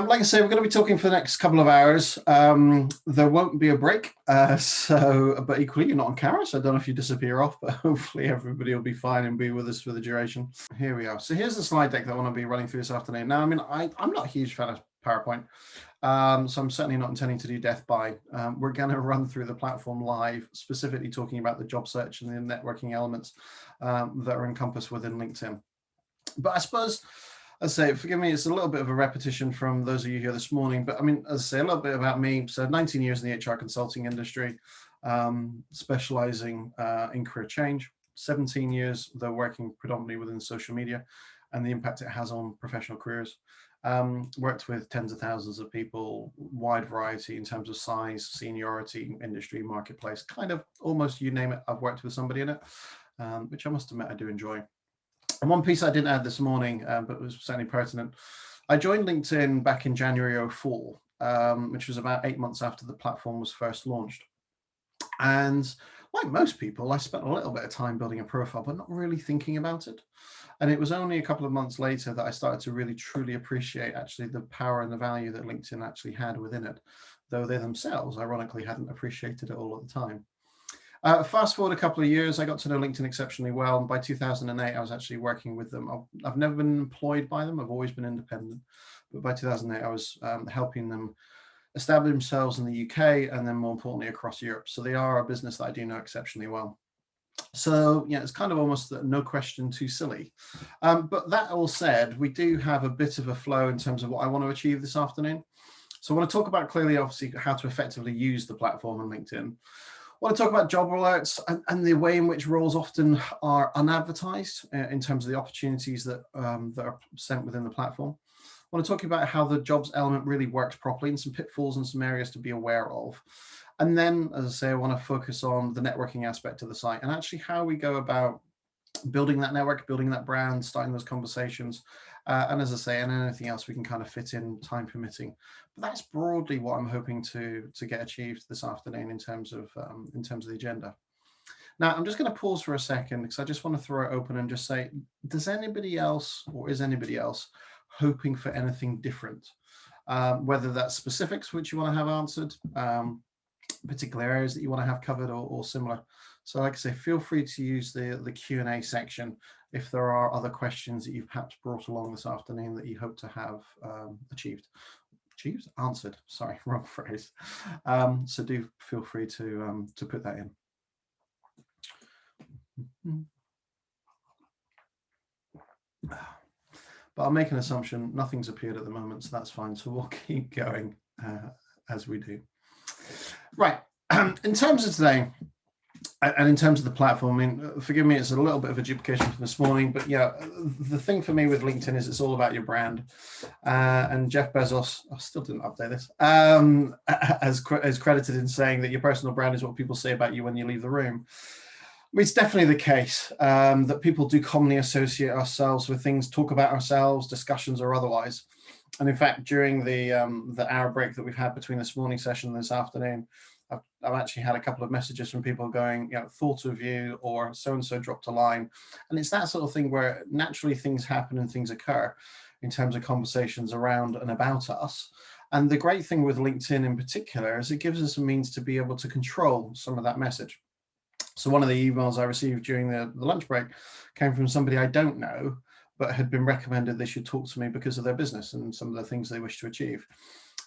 Like I say, we're going to be talking for the next couple of hours. There won't be a break, but equally you're not on camera, so I don't know if you disappear off, but hopefully everybody will be fine and be with us for the duration. Here we are. So here's the slide deck that I want to be running through this afternoon. Now, I mean, I'm not a huge fan of PowerPoint, so I'm certainly not intending to do death by. We're going to run through the platform live, specifically talking about the job search and the networking elements that are encompassed within LinkedIn. But I suppose, as I say, forgive me, it's a little bit of a repetition from those of you here this morning, but I mean, as I say, a little bit about me. So 19 years in the HR consulting industry, specializing in career change, 17 years, though working predominantly within social media and the impact it has on professional careers. Worked with tens of thousands of people, wide variety in terms of size, seniority, industry, marketplace, kind of almost you name it, I've worked with somebody in it, which I must admit I do enjoy. And one piece I didn't add this morning, but was certainly pertinent. I joined LinkedIn back in January 2004, which was about 8 months after the platform was first launched. And like most people, I spent a little bit of time building a profile, but not really thinking about it. And it was only a couple of months later that I started to really truly appreciate actually the power and the value that LinkedIn actually had within it, though they themselves, ironically, hadn't appreciated it all at the time. Fast forward a couple of years, I got to know LinkedIn exceptionally well. And by 2008, I was actually working with them. I've never been employed by them. I've always been independent. But by 2008, I was helping them establish themselves in the UK and then more importantly across Europe. So they are a business that I do know exceptionally well. So yeah, it's kind of almost no question too silly. But that all said, we do have a bit of a flow in terms of what I want to achieve this afternoon. So I want to talk about clearly, obviously, how to effectively use the platform on LinkedIn. I want to talk about job alerts and the way in which roles often are unadvertised in terms of the opportunities that are sent within the platform. I want to talk about how the jobs element really works properly and some pitfalls and some areas to be aware of. And then, as I say, I want to focus on the networking aspect of the site and actually how we go about building that network, building that brand, starting those conversations. And as I say, and anything else we can kind of fit in, time permitting. But that's broadly what I'm hoping to get achieved this afternoon in terms of the agenda. Now, I'm just going to pause for a second because I just want to throw it open and just say, does anybody else or is anybody else hoping for anything different? Whether that's specifics which you want to have answered, particular areas that you want to have covered or similar. So like I say, feel free to use the Q&A section if there are other questions that you've perhaps brought along this afternoon that you hope to have answered, sorry, wrong phrase. So do feel free to put that in. But I'll make an assumption, nothing's appeared at the moment, so that's fine. So we'll keep going as we do. Right, in terms of today, and in terms of the platform, I mean, forgive me, it's a little bit of a duplication from this morning, but yeah, the thing for me with LinkedIn is it's all about your brand. And Jeff Bezos, I still didn't update this, as credited in saying that your personal brand is what people say about you when you leave the room. It's definitely the case that people do commonly associate ourselves with things, talk about ourselves, discussions or otherwise. And in fact, during the hour break that we've had between this morning session and this afternoon, I've actually had a couple of messages from people going, thought of you, or so-and-so dropped a line. And it's that sort of thing where naturally things happen and things occur in terms of conversations around and about us. And the great thing with LinkedIn in particular is it gives us a means to be able to control some of that message. So one of the emails I received during the lunch break came from somebody I don't know, but had been recommended they should talk to me because of their business and some of the things they wish to achieve.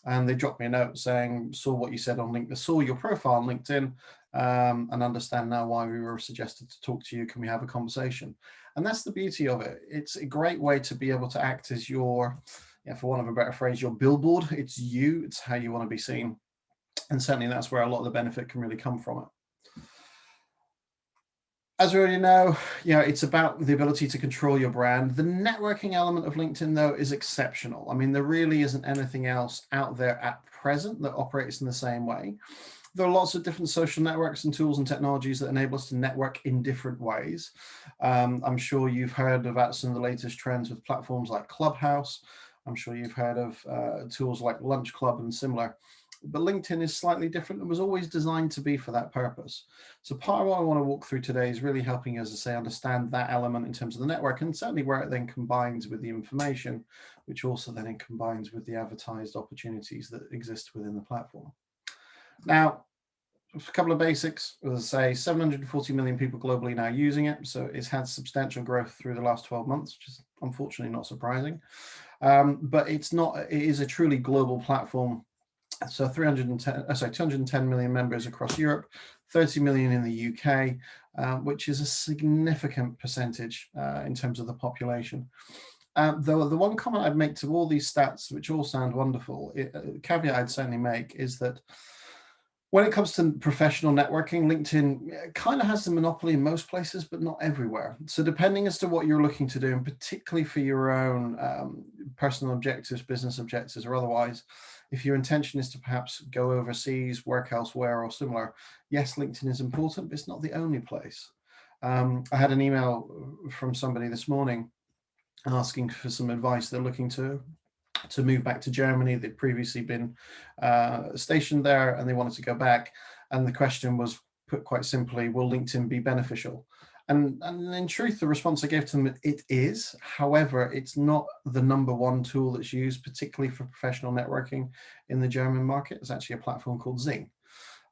And they dropped me a note saying, saw what you said on LinkedIn, saw your profile on LinkedIn, and understand now why we were suggested to talk to you. Can we have a conversation? And that's the beauty of it. It's a great way to be able to act as your, for want of a better phrase, your billboard. It's you, it's how you want to be seen. And certainly that's where a lot of the benefit can really come from it. As we already know, it's about the ability to control your brand. The networking element of LinkedIn, though, is exceptional. I mean, there really isn't anything else out there at present that operates in the same way. There are lots of different social networks and tools and technologies that enable us to network in different ways. I'm sure you've heard about some of the latest trends with platforms like Clubhouse. I'm sure you've heard of tools like Lunch Club and similar. But LinkedIn is slightly different and was always designed to be for that purpose. So part of what I want to walk through today is really helping us, as I say, understand that element in terms of the network, and certainly where it then combines with the information, which also then it combines with the advertised opportunities that exist within the platform. Now, a couple of basics, as I say, 740 million people globally now using it. So it's had substantial growth through the last 12 months, which is unfortunately not surprising. But it is a truly global platform. So 210 million members across Europe, 30 million in the UK, which is a significant percentage in terms of the population. Though the one comment I'd make to all these stats, which all sound wonderful, caveat I'd certainly make is that when it comes to professional networking, LinkedIn kind of has the monopoly in most places, but not everywhere. So depending as to what you're looking to do, and particularly for your own personal objectives, business objectives, or otherwise, if your intention is to perhaps go overseas, work elsewhere, or similar, yes, LinkedIn is important, but it's not the only place. I had an email from somebody this morning asking for some advice. They're looking to move back to Germany. They'd previously been stationed there and they wanted to go back. And the question was put quite simply, will LinkedIn be beneficial? And in truth, the response I gave to them, it is. However, it's not the number one tool that's used, particularly for professional networking in the German market. It's actually a platform called Xing.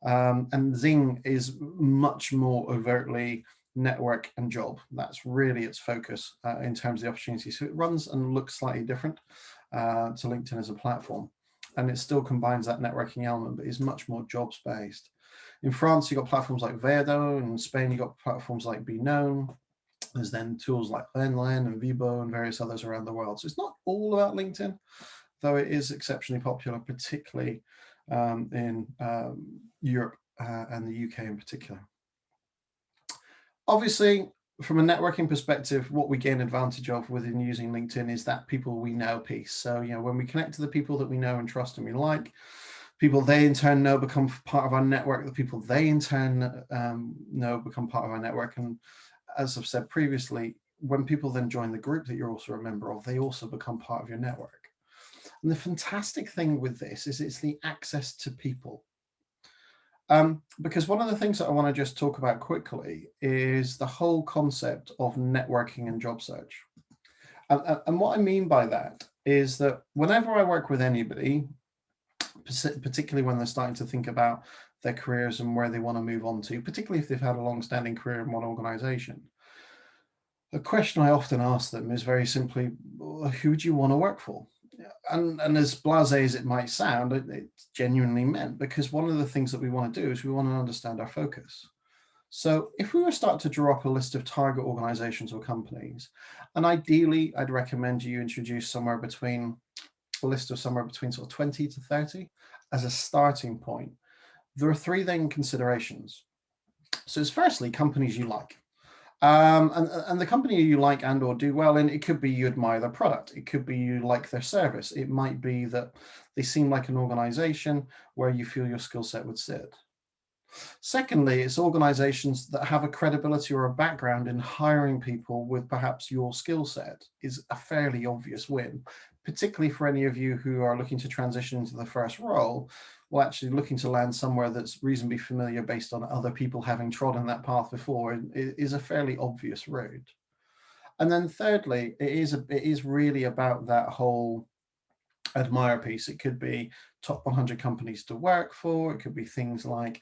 And Xing is much more overtly network and job. That's really its focus in terms of the opportunity. So it runs and looks slightly different to LinkedIn as a platform. And it still combines that networking element, but is much more jobs based. In France, you've got platforms like Verdo. In Spain, you've got platforms like Be Known. There's then tools like Lenlen and Vibo and various others around the world. So it's not all about LinkedIn, though it is exceptionally popular, particularly in Europe and the UK in particular. Obviously, from a networking perspective, what we gain advantage of within using LinkedIn is that people we know piece. So, when we connect to the people that we know and trust and we like, people they in turn know become part of our network. The people they in turn know become part of our network. And as I've said previously, when people then join the group that you're also a member of, they also become part of your network. And the fantastic thing with this is it's the access to people. Because one of the things that I want to just talk about quickly is the whole concept of networking and job search. And what I mean by that is that whenever I work with anybody, particularly when they're starting to think about their careers and where they want to move on to, particularly if they've had a long-standing career in one organization, the question I often ask them is very simply, who do you want to work for? And as blasé as it might sound, it's genuinely meant, because one of the things that we want to do is we want to understand our focus. So if we were to start to draw up a list of target organizations or companies, and ideally I'd recommend you introduce somewhere between a list of somewhere between sort of 20 to 30 as a starting point. There are three then considerations. So it's firstly companies you like. And the company you like and or do well in, it could be you admire their product. It could be you like their service. It might be that they seem like an organization where you feel your skill set would sit. Secondly, it's organizations that have a credibility or a background in hiring people with perhaps your skill set is a fairly obvious win, particularly for any of you who are looking to transition into the first role. Well, actually looking to land somewhere that's reasonably familiar based on other people having trodden that path before is a fairly obvious route. And then thirdly, it is really about that whole admire piece. It could be top 100 companies to work for. It could be things like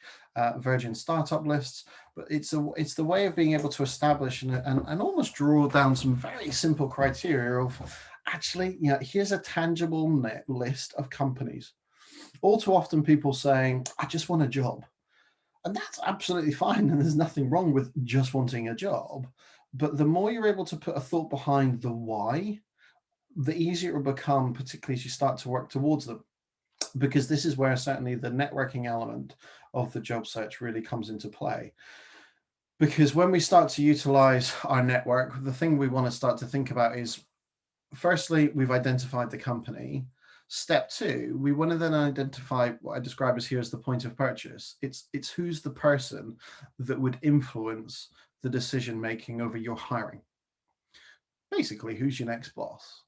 Virgin startup lists, but it's the way of being able to establish and almost draw down some very simple criteria of actually, here's a tangible list of companies. All too often people saying, I just want a job. And that's absolutely fine. And there's nothing wrong with just wanting a job. But the more you're able to put a thought behind the why, the easier it will become, particularly as you start to work towards them. Because this is where certainly the networking element of the job search really comes into play. Because when we start to utilize our network, the thing we want to start to think about is, firstly, we've identified the company. Step two, we want to then identify what I describe as here as the point of purchase. It's who's the person that would influence the decision making over your hiring. Basically, who's your next boss?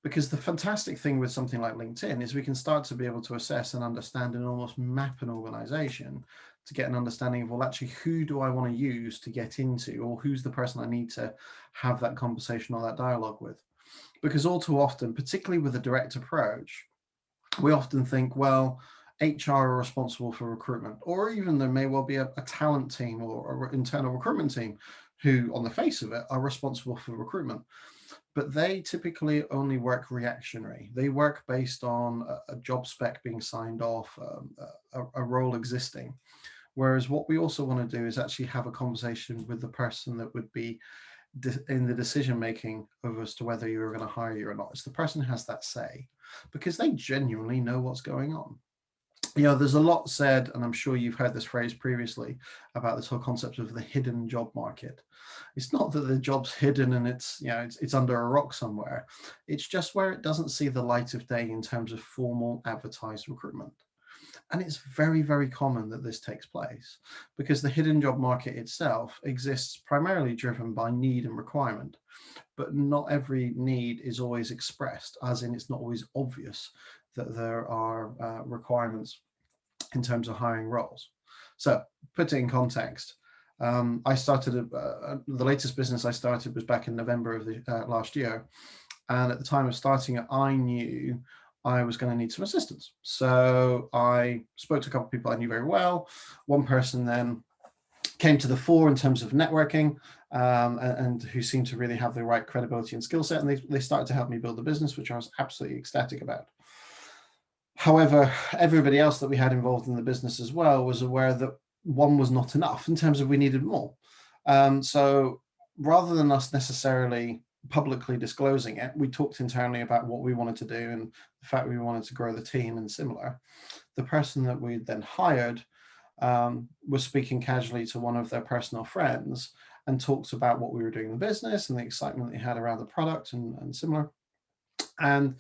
Because the fantastic thing with something like LinkedIn is we can start to be able to assess and understand and almost map an organization to get an understanding of, well, actually, who do I want to use to get into, or who's the person I need to have that conversation or that dialogue with. Because all too often, particularly with a direct approach, we often think, well, HR are responsible for recruitment, or even there may well be a talent team or an internal recruitment team who, on the face of it, are responsible for recruitment. But they typically only work reactionary. They work based on a job spec being signed off, a role existing. Whereas what we also want to do is actually have a conversation with the person that would be in the decision making of as to whether you're going to hire you or not. It's the person who has that say, because they genuinely know what's going on. There's a lot said, and I'm sure you've heard this phrase previously, about this whole concept of the hidden job market. It's not that the job's hidden and it's under a rock somewhere. It's just where it doesn't see the light of day in terms of formal advertised recruitment. And it's very, very common that this takes place because the hidden job market itself exists primarily driven by need and requirement, but not every need is always expressed, as in it's not always obvious that there are requirements in terms of hiring roles. So put it in context, I started, the latest business I started was back in November of the last year. And at the time of starting it, I knew I was going to need some assistance. So I spoke to a couple of people I knew very well. One person then came to the fore in terms of networking, and who seemed to really have the right credibility and skill set. And they started to help me build the business, which I was absolutely ecstatic about. However, everybody else that we had involved in the business as well was aware that one was not enough in terms of we needed more. So rather than us necessarily publicly disclosing it, we talked internally about what we wanted to do and the fact we wanted to grow the team and similar. The person that we then hired was speaking casually to one of their personal friends and talked about what we were doing in the business and the excitement they had around the product and similar. And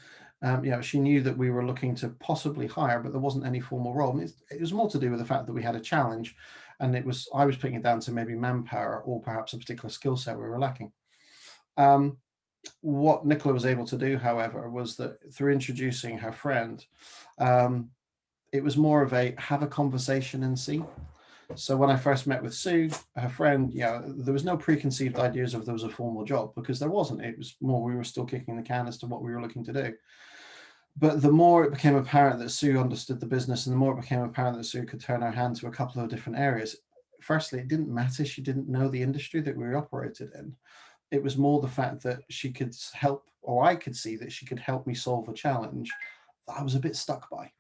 she knew that we were looking to possibly hire, but there wasn't any formal role. And it was more to do with the fact that we had a challenge, and I was putting it down to maybe manpower or perhaps a particular skill set we were lacking. What Nicola was able to do, however, was that through introducing her friend, it was more of have a conversation and see. So when I first met with Sue, her friend, there was no preconceived ideas of there was a formal job, because there wasn't. It was more we were still kicking the can as to what we were looking to do. But the more it became apparent that Sue understood the business, and the more it became apparent that Sue could turn her hand to a couple of different areas, firstly, it didn't matter she didn't know the industry that we operated in. It was more the fact that she could help, or I could see that she could help me solve a challenge that I was a bit stuck by.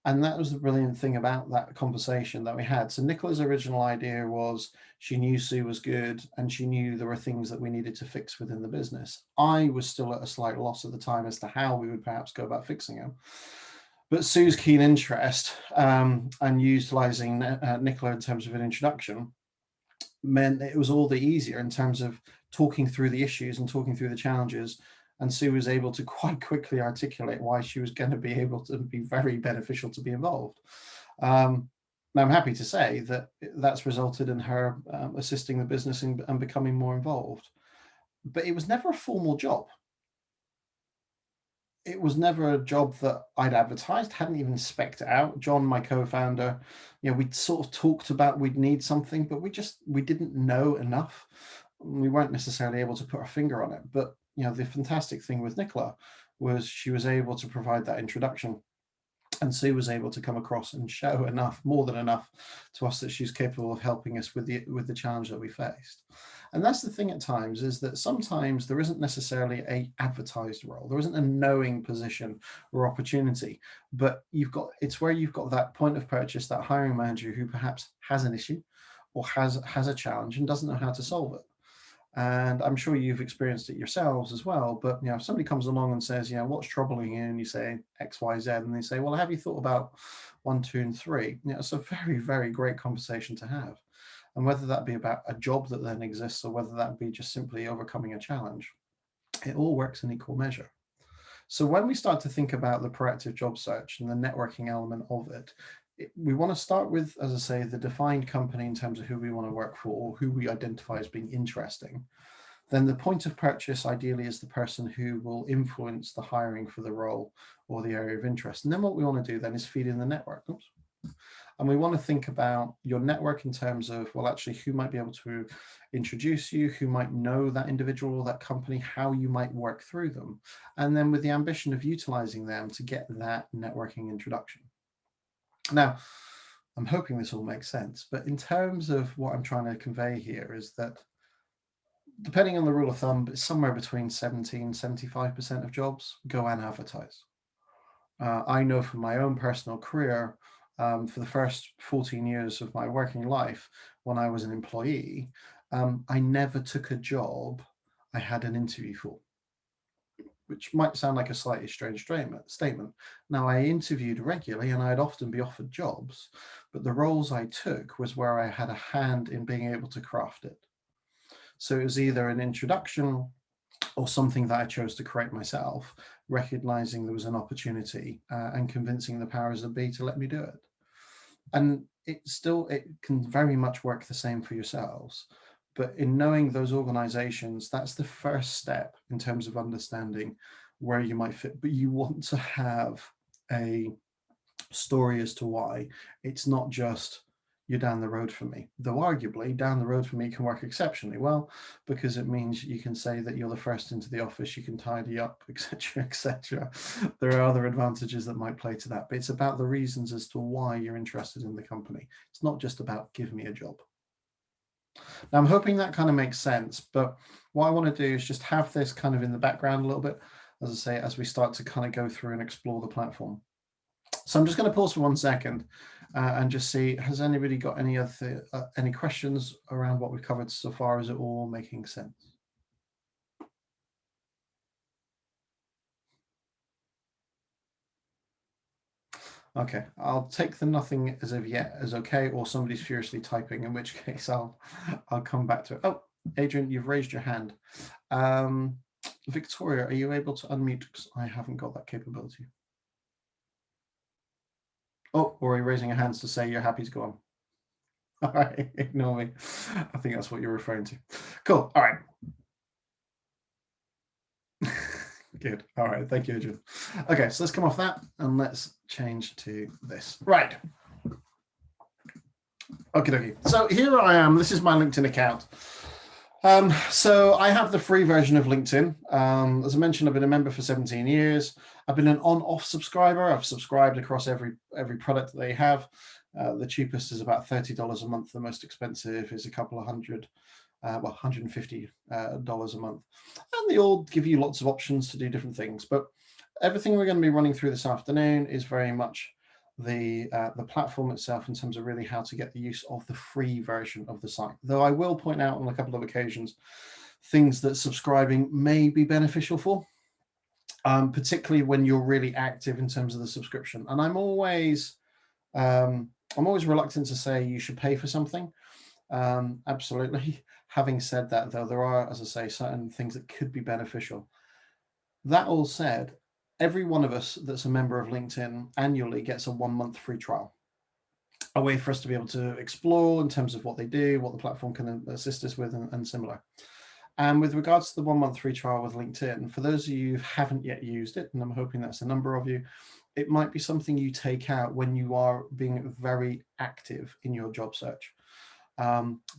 And that was the brilliant thing about that conversation that we had. So Nicola's original idea was she knew Sue was good and she knew there were things that we needed to fix within the business. I was still at a slight loss at the time as to how we would perhaps go about fixing them. But Sue's keen interest and utilizing Nicola in terms of an introduction meant it was all the easier in terms of talking through the issues and talking through the challenges. And Sue was able to quite quickly articulate why she was going to be able to be very beneficial to be involved. I'm happy to say that that's resulted in her assisting the business and becoming more involved. But it was never a formal job. It was never a job that I'd advertised, hadn't even spec'd it out. John, my co-founder, we'd sort of talked about we'd need something, but we didn't know enough. We weren't necessarily able to put our finger on it. But the fantastic thing with Nicola was she was able to provide that introduction, and Sue was able to come across and show more than enough to us that she's capable of helping us with the challenge that we faced. And that's the thing at times, is that sometimes there isn't necessarily a advertised role, there isn't a knowing position or opportunity, but it's where you've got that point of purchase, that hiring manager who perhaps has an issue or has a challenge and doesn't know how to solve it. And I'm sure you've experienced it yourselves as well. But if somebody comes along and says, what's troubling you, and you say X, Y, Z, and they say, well, have you thought about 1, 2, and 3? It's a very, very great conversation to have. And whether that be about a job that then exists, or whether that be just simply overcoming a challenge, it all works in equal measure. So when we start to think about the proactive job search and the networking element of it, we want to start with, as I say, the defined company in terms of who we want to work for, or who we identify as being interesting. then the point of purchase ideally is the person who will influence the hiring for the role or the area of interest. And then what we want to do then is feed in the network. Oops. And we want to think about your network in terms of, well, actually, who might be able to introduce you, who might know that individual or that company, how you might work through them. And then with the ambition of utilizing them to get that networking introduction. Now, I'm hoping this all makes sense, but in terms of what I'm trying to convey here is that depending on the rule of thumb, it's somewhere between 75% of jobs go and advertise. I know from my own personal career, for the first 14 years of my working life, when I was an employee, I never took a job I had an interview for, which might sound like a slightly strange statement. Now, I interviewed regularly and I'd often be offered jobs, but the roles I took was where I had a hand in being able to craft it. So it was either an introduction or something that I chose to create myself, recognizing there was an opportunity and convincing the powers that be to let me do it. And it can very much work the same for yourselves. But in knowing those organizations, that's the first step in terms of understanding where you might fit. But you want to have a story as to why. It's not just, you're down the road from me, though arguably down the road from me can work exceptionally well, because it means you can say that you're the first into the office, you can tidy up, etc., etc. There are other advantages that might play to that, but it's about the reasons as to why you're interested in the company. It's not just about give me a job. Now, I'm hoping that kind of makes sense, but what I want to do is just have this kind of in the background a little bit, as I say, as we start to kind of go through and explore the platform. So I'm just going to pause for 1 second and just see, has anybody got any questions around what we've covered so far? Is it all making sense? Okay, I'll take the nothing as of yet as okay, or somebody's furiously typing, in which case I'll come back to it. Oh, Adrian, you've raised your hand. Victoria, are you able to unmute? Because I haven't got that capability. Oh, or are you raising your hands to say you're happy to go on? All right, ignore me. I think that's what you're referring to. Cool. All right. Good. All right. Thank you, Adrian. Okay, so let's come off that and let's change to this. Right. Okay, dokie. So here I am. This is my LinkedIn account. So I have the free version of LinkedIn. As I mentioned, I've been a member for 17 years. I've been an on-off subscriber. I've subscribed across every product that they have. The cheapest is about $30 a month. The most expensive is a couple of hundred, well, $150 a month. And they all give you lots of options to do different things. But everything we're going to be running through this afternoon is very much the platform itself in terms of really how to get the use of the free version of the site. Though I will point out on a couple of occasions things that subscribing may be beneficial for, particularly when you're really active in terms of the subscription. And I'm always reluctant to say you should pay for something. Absolutely. Having said that, though, there are, as I say, certain things that could be beneficial. That all said, every one of us that's a member of LinkedIn annually gets a 1 month free trial, a way for us to be able to explore in terms of what they do, what the platform can assist us with, and similar. And with regards to the 1 month free trial with LinkedIn, for those of you who haven't yet used it, and I'm hoping that's a number of you, it might be something you take out when you are being very active in your job search.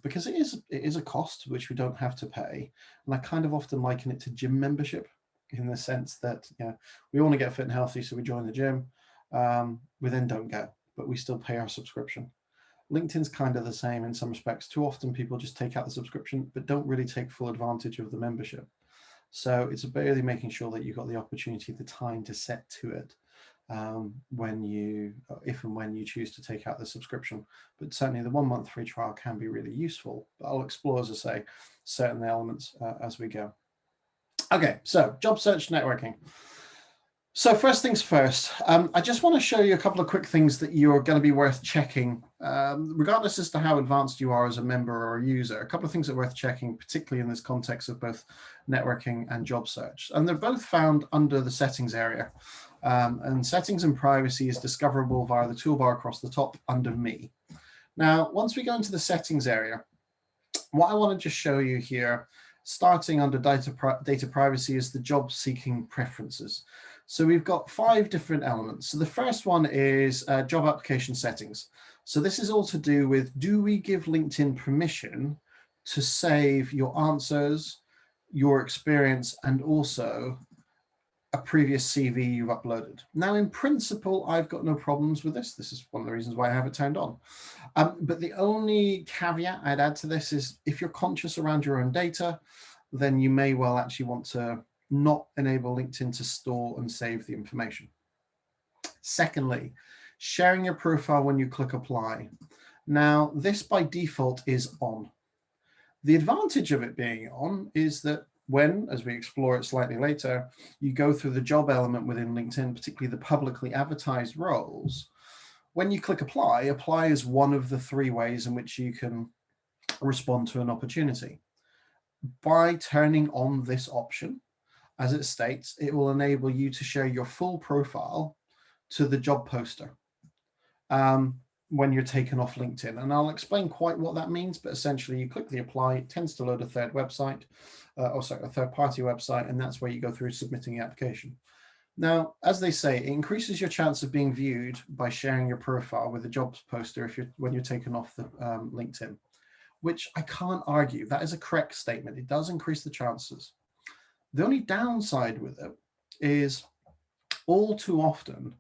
Because it is a cost which we don't have to pay. And I kind of often liken it to gym membership, in the sense that, you know, we want to get fit and healthy, so we join the gym. We then don't go, but we still pay our subscription. LinkedIn's kind of the same in some respects. Too often people just take out the subscription, but don't really take full advantage of the membership. So it's barely making sure that you've got the opportunity, the time to set to it if and when you choose to take out the subscription. But certainly the 1 month free trial can be really useful. But I'll explore, as I say, certain elements as we go. Okay, so job search networking. So first things first, I just want to show you a couple of quick things that you're going to be worth checking, regardless as to how advanced you are as a member or a user. A couple of things that are worth checking, particularly in this context of both networking and job search. And they're both found under the settings area. And settings and privacy is discoverable via the toolbar across the top under me. Now, once we go into the settings area, what I want to just show you here Starting under data privacy is the job seeking preferences. So we've got 5 different elements. So the first one is job application settings. So this is all to do with, do we give LinkedIn permission to save your answers, your experience, and also a previous CV you've uploaded. Now, in principle, I've got no problems with this. This is one of the reasons why I have it turned on. But the only caveat I'd add to this is if you're conscious around your own data, then you may well actually want to not enable LinkedIn to store and save the information. Secondly, sharing your profile when you click apply. Now, this by default is on. The advantage of it being on is that when, as we explore it slightly later, you go through the job element within LinkedIn, particularly the publicly advertised roles, when you click apply, apply is one of the 3 ways in which you can respond to an opportunity. By turning on this option, as it states, it will enable you to share your full profile to the job poster when you're taken off LinkedIn. And I'll explain quite what that means, but essentially you click the apply, it tends to load a third website, a third-party website, and that's where you go through submitting the application. Now, as they say, it increases your chance of being viewed by sharing your profile with the jobs poster when you're taken off the LinkedIn, which I can't argue. That is a correct statement. It does increase the chances. The only downside with it is all too often,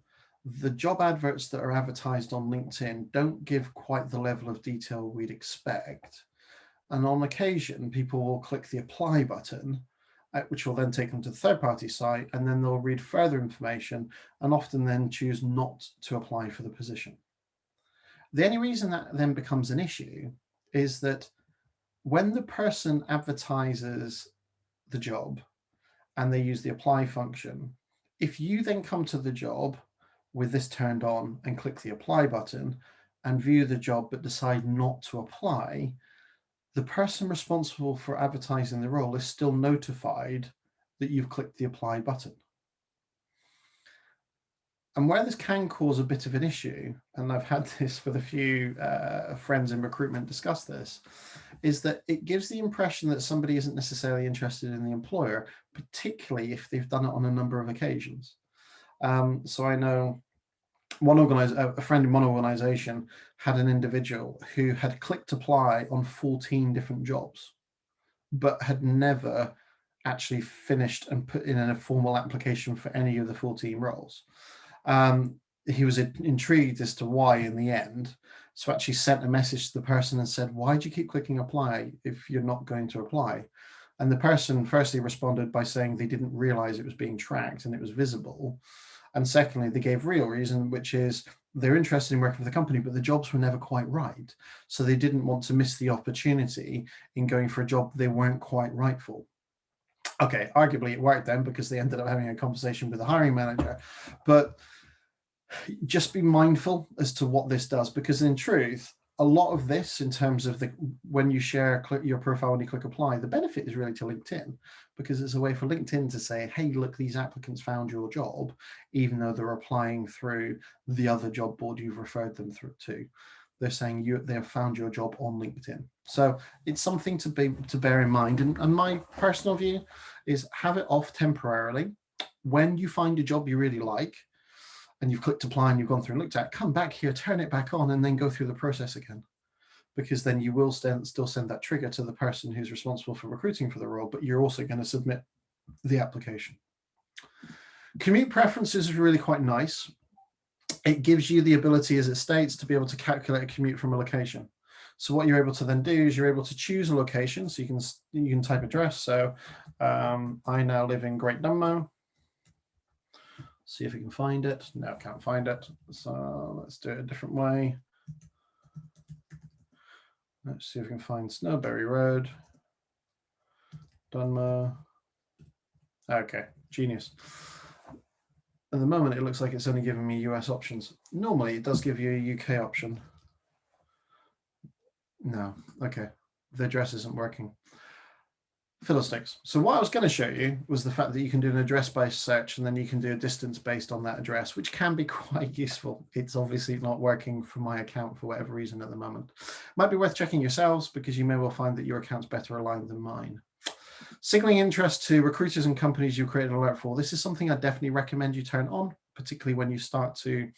the job adverts that are advertised on LinkedIn don't give quite the level of detail we'd expect. And on occasion, people will click the apply button, which will then take them to the third-party site, and then they'll read further information and often then choose not to apply for the position. The only reason that then becomes an issue is that when the person advertises the job and they use the apply function, if you then come to the job with this turned on and click the apply button and view the job but decide not to apply, the person responsible for advertising the role is still notified that you've clicked the apply button. And where this can cause a bit of an issue, and I've had this with a few friends in recruitment discuss this, is that it gives the impression that somebody isn't necessarily interested in the employer, particularly if they've done it on a number of occasions. So I know a friend in one organization had an individual who had clicked apply on 14 different jobs, but had never actually finished and put in a formal application for any of the 14 roles. He was intrigued as to why in the end, so actually sent a message to the person and said, why do you keep clicking apply if you're not going to apply? And the person firstly responded by saying they didn't realize it was being tracked and it was visible. And secondly, they gave real reason, which is they're interested in working for the company, but the jobs were never quite right. So they didn't want to miss the opportunity in going for a job they weren't quite right for. Okay, arguably it worked then because they ended up having a conversation with the hiring manager. But just be mindful as to what this does, because in truth, a lot of this in terms of when you share your profile, when you click apply, the benefit is really to LinkedIn, because it's a way for LinkedIn to say, hey, look, these applicants found your job, even though they're applying through the other job board you've referred them through to. They're saying they have found your job on LinkedIn. So it's something to bear in mind. And my personal view is have it off temporarily. When you find a job you really like, and you've clicked apply and you've gone through and looked at it, come back here, turn it back on, and then go through the process again. Because then you will still send that trigger to the person who's responsible for recruiting for the role, but you're also going to submit the application. Commute preferences is really quite nice. It gives you the ability, as it states, to be able to calculate a commute from a location. So what you're able to then do is you're able to choose a location. So you can type address. So I now live in Great Dunmow. See if we can find it. No, can't find it. So let's do it a different way. Let's see if we can find Snowberry Road, Dunmow. Okay, genius. At the moment, it looks like it's only giving me US options. Normally, it does give you a UK option. No, okay. The address isn't working. Fiddlesticks. So what I was going to show you was the fact that you can do an address-based search and then you can do a distance based on that address, which can be quite useful. It's obviously not working for my account for whatever reason at the moment. Might be worth checking yourselves because you may well find that your account's better aligned than mine. Signaling interest to recruiters and companies you create an alert for. This is something I definitely recommend you turn on, particularly when you start to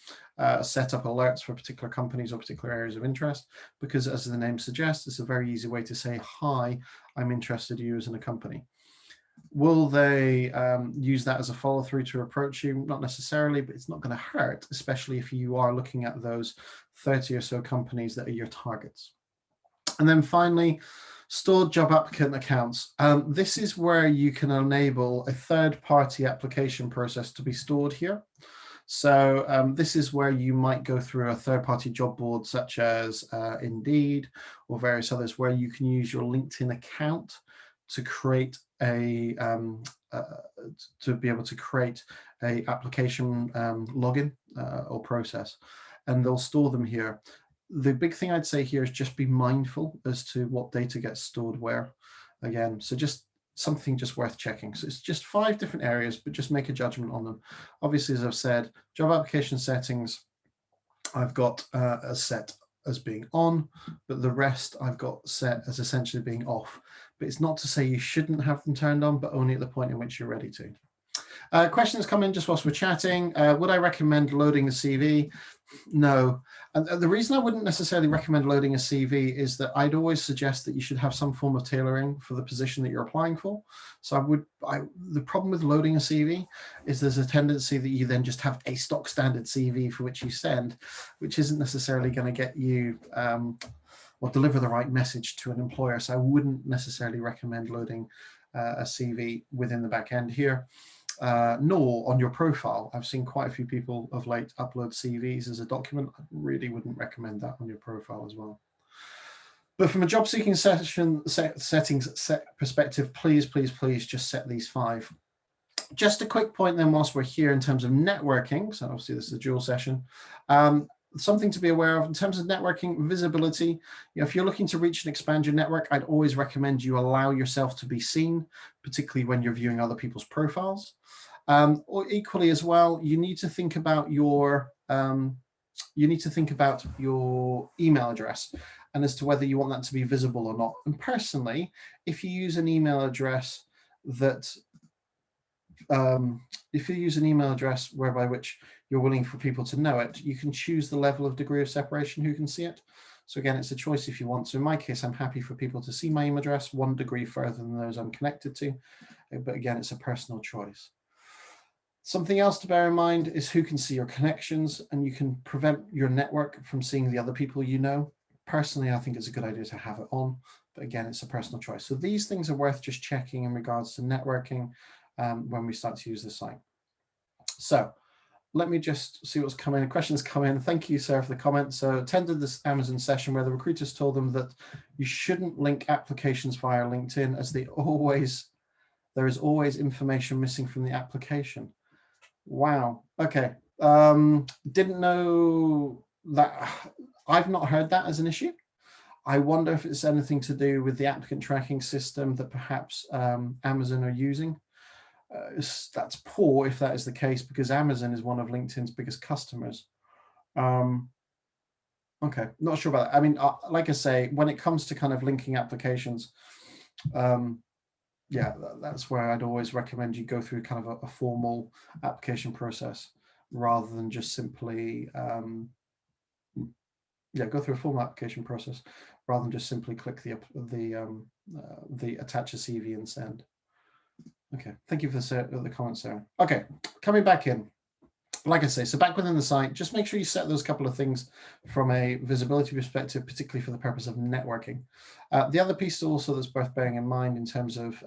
set up alerts for particular companies or particular areas of interest, because as the name suggests, it's a very easy way to say, hi, I'm interested in you as in a company. Will they use that as a follow through to approach you? Not necessarily, but it's not going to hurt, especially if you are looking at those 30 or so companies that are your targets. And then finally, stored job applicant accounts. This is where you can enable a third-party application process to be stored here. So this is where you might go through a third-party job board such as Indeed or various others, where you can use your LinkedIn account to create a to be able to create a application login or process, and they'll store them here. The big thing I'd say here is just be mindful as to what data gets stored where. Again, so just something just worth checking. So it's just 5 different areas, but just make a judgment on them. Obviously, as I've said, job application settings, I've got set as being on, but the rest I've got set as essentially being off. But it's not to say you shouldn't have them turned on, but only at the point in which you're ready to. Questions come in just whilst we're chatting. Would I recommend loading the CV? No. And the reason I wouldn't necessarily recommend loading a CV is that I'd always suggest that you should have some form of tailoring for the position that you're applying for. So the problem with loading a CV is there's a tendency that you then just have a stock standard CV for which you send, which isn't necessarily going to get you or deliver the right message to an employer. So I wouldn't necessarily recommend loading a CV within the back end here. Nor on your profile. I've seen quite a few people of late upload CVs as a document. I really wouldn't recommend that on your profile as well. But from a job seeking settings perspective, please just set these 5. Just a quick point then whilst we're here in terms of networking. So obviously this is a dual session. Something to be aware of in terms of networking visibility. If you're looking to reach and expand your network, I'd always recommend you allow yourself to be seen, particularly when you're viewing other people's profiles. Or equally as well, you need to think about your email address and as to whether you want that to be visible or not. And personally, if you use an email address that whereby which you're willing for people to know it, you can choose the level of degree of separation who can see it. So again, it's a choice if you want. So in my case, I'm happy for people to see my email address 1 degree further than those I'm connected to. But again, it's a personal choice. Something else to bear in mind is who can see your connections, and you can prevent your network from seeing the other people you know. Personally, I think it's a good idea to have it on, but again, it's a personal choice. So these things are worth just checking in regards to networking when we start to use the site. So let me just see what's coming. Questions come in. Thank you, Sarah, for the comment. So attended this Amazon session where the recruiters told them that you shouldn't link applications via LinkedIn as there is always information missing from the application. Wow. Okay. Didn't know that. I've not heard that as an issue. I wonder if it's anything to do with the applicant tracking system that perhaps Amazon are using. That's poor if that is the case, because Amazon is one of LinkedIn's biggest customers. Okay, not sure about that. I mean, like I say, when it comes to kind of linking applications, yeah, that's where I'd always recommend you go through kind of a formal application process rather than just simply, go through a formal application process rather than just simply click the attach a CV and send. Okay, thank you for the comment, Sarah. Okay, coming back in. Like I say, so back within the site, just make sure you set those couple of things from a visibility perspective, particularly for the purpose of networking. The other piece also that's worth bearing in mind in terms of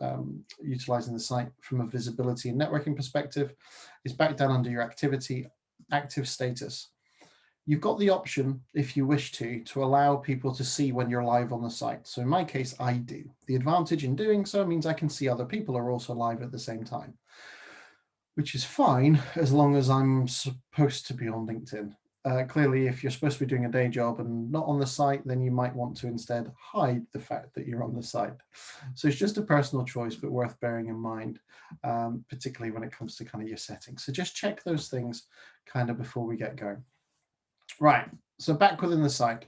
utilizing the site from a visibility and networking perspective is back down under your activity, active status. You've got the option, if you wish to allow people to see when you're live on the site. So in my case, I do. The advantage in doing so means I can see other people are also live at the same time, which is fine as long as I'm supposed to be on LinkedIn. Clearly, if you're supposed to be doing a day job and not on the site, then you might want to instead hide the fact that you're on the site. So it's just a personal choice, but worth bearing in mind, particularly when it comes to kind of your settings. So just check those things kind of before we get going. Right, so back within the site.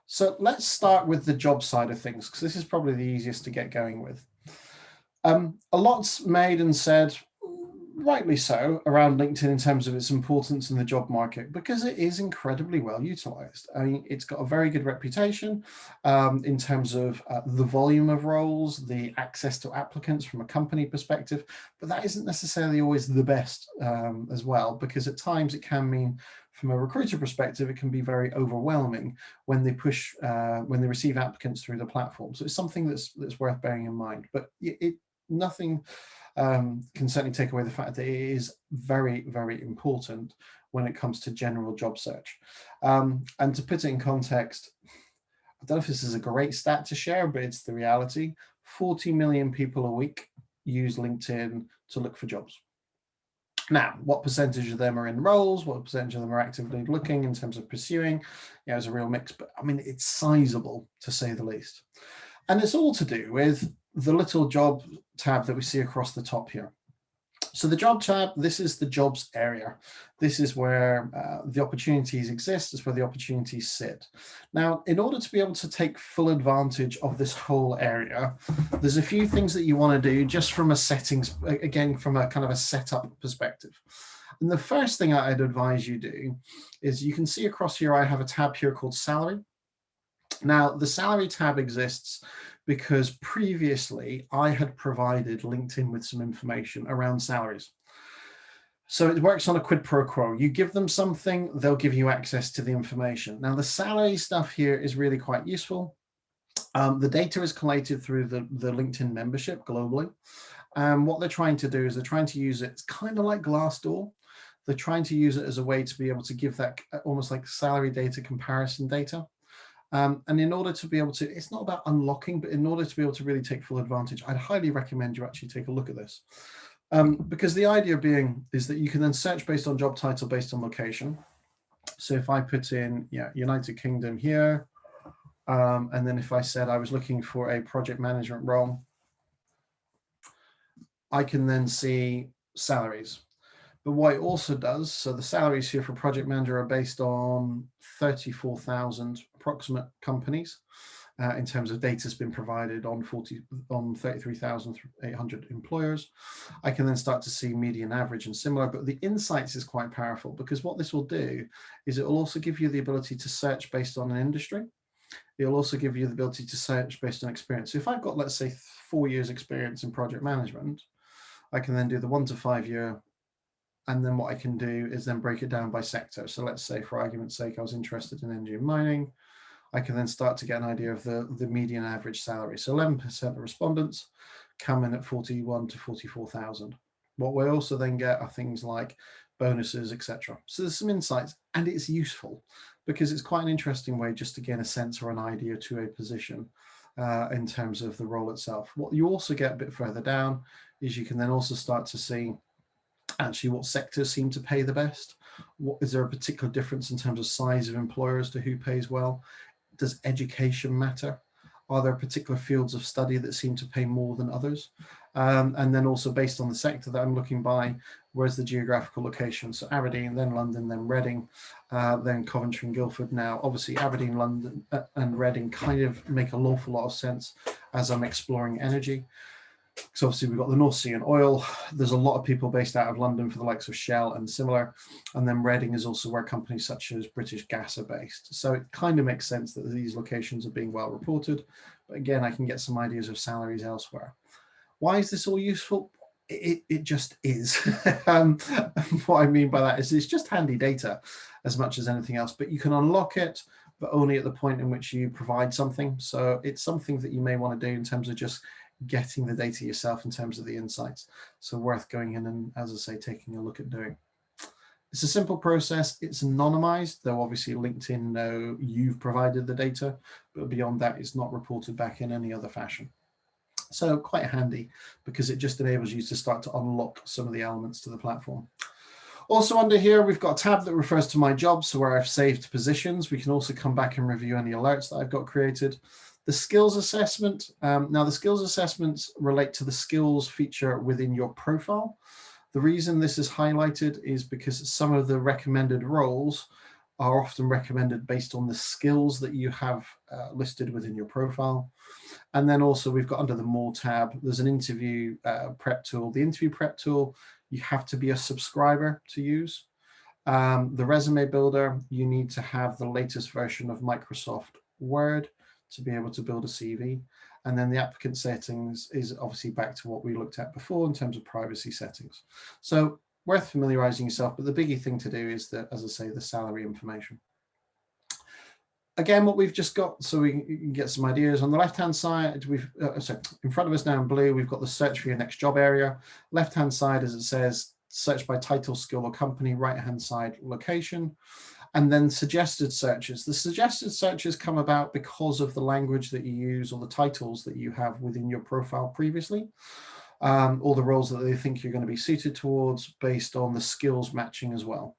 So let's start with the job side of things, because this is probably the easiest to get going with. A lot's made and said, rightly so, around LinkedIn in terms of its importance in the job market, because it is incredibly well utilized. I mean, it's got a very good reputation in terms of the volume of roles, the access to applicants from a company perspective, but that isn't necessarily always the best as well, because at times it can mean, from a recruiter perspective, it can be very overwhelming when they when they receive applicants through the platform. So it's something that's worth bearing in mind, but nothing can certainly take away the fact that it is very, very important when it comes to general job search. And to put it in context, I don't know if this is a great stat to share, but it's the reality. 40 million people a week use LinkedIn to look for jobs. Now, what percentage of them are in roles? What percentage of them are actively looking in terms of pursuing? Yeah, it's a real mix, but I mean, it's sizable to say the least. And it's all to do with the little job tab that we see across the top here. So the job tab, this is the jobs area. This is where the opportunities exist. It's where the opportunities sit. Now, in order to be able to take full advantage of this whole area, there's a few things that you want to do just from a settings, again, from a kind of a setup perspective. And the first thing I'd advise you do is, you can see across here, I have a tab here called salary. Now, the salary tab exists because previously I had provided LinkedIn with some information around salaries. So it works on a quid pro quo. You give them something, they'll give you access to the information. Now, the salary stuff here is really quite useful. The data is collated through the LinkedIn membership globally. And what they're trying to do is they're trying to use it, it's kind of like Glassdoor. They're trying to use it as a way to be able to give that almost like salary data comparison data. And in order to be able to, it's not about unlocking, but in order to be able to really take full advantage, I'd highly recommend you actually take a look at this. Because the idea being is that you can then search based on job title, based on location. So if I put in, United Kingdom here, and then if I said I was looking for a project management role, I can then see salaries. But what it also does, so the salaries here for project manager are based on 34,000 approximate companies in terms of data has been provided on 33,800 employers. I can then start to see median, average, and similar, but the insights is quite powerful, because what this will do is it will also give you the ability to search based on an industry. It'll also give you the ability to search based on experience. So if I've got, let's say, 4 years experience in project management, I can then do the 1 to 5 year. And then what I can do is then break it down by sector. So let's say, for argument's sake, I was interested in energy and mining. I can then start to get an idea of the median average salary. So 11% of respondents come in at 41 to 44,000. What we also then get are things like bonuses, etc. So there's some insights, and it's useful because it's quite an interesting way just to get a sense or an idea to a position in terms of the role itself. What you also get a bit further down is you can then also start to see actually what sectors seem to pay the best. Is there a particular difference in terms of size of employers to who pays well? Does education matter? Are there particular fields of study that seem to pay more than others? And then also based on the sector that I'm looking by, where's the geographical location? So Aberdeen, then London, then Reading, then Coventry and Guildford. Now, obviously Aberdeen, London and Reading kind of make an awful lot of sense as I'm exploring energy. So obviously we've got the North Sea and oil. There's a lot of people based out of London for the likes of Shell and similar. And then Reading is also where companies such as British Gas are based. So it kind of makes sense that these locations are being well reported. But again, I can get some ideas of salaries elsewhere. Why is this all useful? It just is. What I mean by that is it's just handy data as much as anything else, but you can unlock it, but only at the point in which you provide something. So it's something that you may want to do in terms of just getting the data yourself in terms of the insights. So worth going in and, as I say, taking a look at doing. It's a simple process. It's anonymized, though obviously LinkedIn know you've provided the data, but beyond that, it's not reported back in any other fashion. So quite handy because it just enables you to start to unlock some of the elements to the platform. Also under here, we've got a tab that refers to my jobs, so where I've saved positions. We can also come back and review any alerts that I've got created. The skills assessment. Now the skills assessments relate to the skills feature within your profile. The reason this is highlighted is because some of the recommended roles are often recommended based on the skills that you have listed within your profile. And then also we've got under the More tab, there's an interview prep tool. The interview prep tool, you have to be a subscriber to use. The resume builder, you need to have the latest version of Microsoft Word to be able to build a CV. And then the applicant settings is obviously back to what we looked at before in terms of privacy settings. So worth familiarizing yourself, but the biggie thing to do is that, as I say, the salary information. Again, what we've just got, so we can get some ideas. On the left-hand side, we've sorry, in front of us now in blue, we've got the search for your next job area. Left-hand side, as it says, search by title, skill, or company. Right-hand side, location. And then suggested searches. The suggested searches come about because of the language that you use or the titles that you have within your profile previously, or the roles that they think you're going to be suited towards based on the skills matching as well.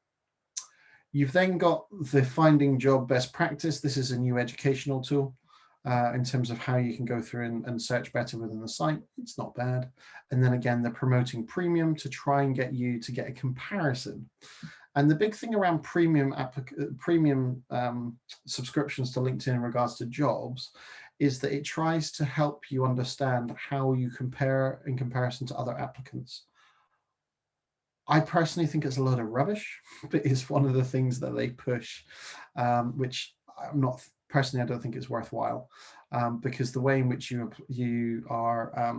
You've then got the finding job best practice. This is a new educational tool in terms of how you can go through and search better within the site. It's not bad. And then again, the promoting premium to try and get you to get a comparison. And the big thing around premium subscriptions to LinkedIn in regards to jobs is that it tries to help you understand how you compare in comparison to other applicants. I personally think it's a load of rubbish, but it's one of the things that they push, which I'm not personally, I don't think it's worthwhile, because the way in which you are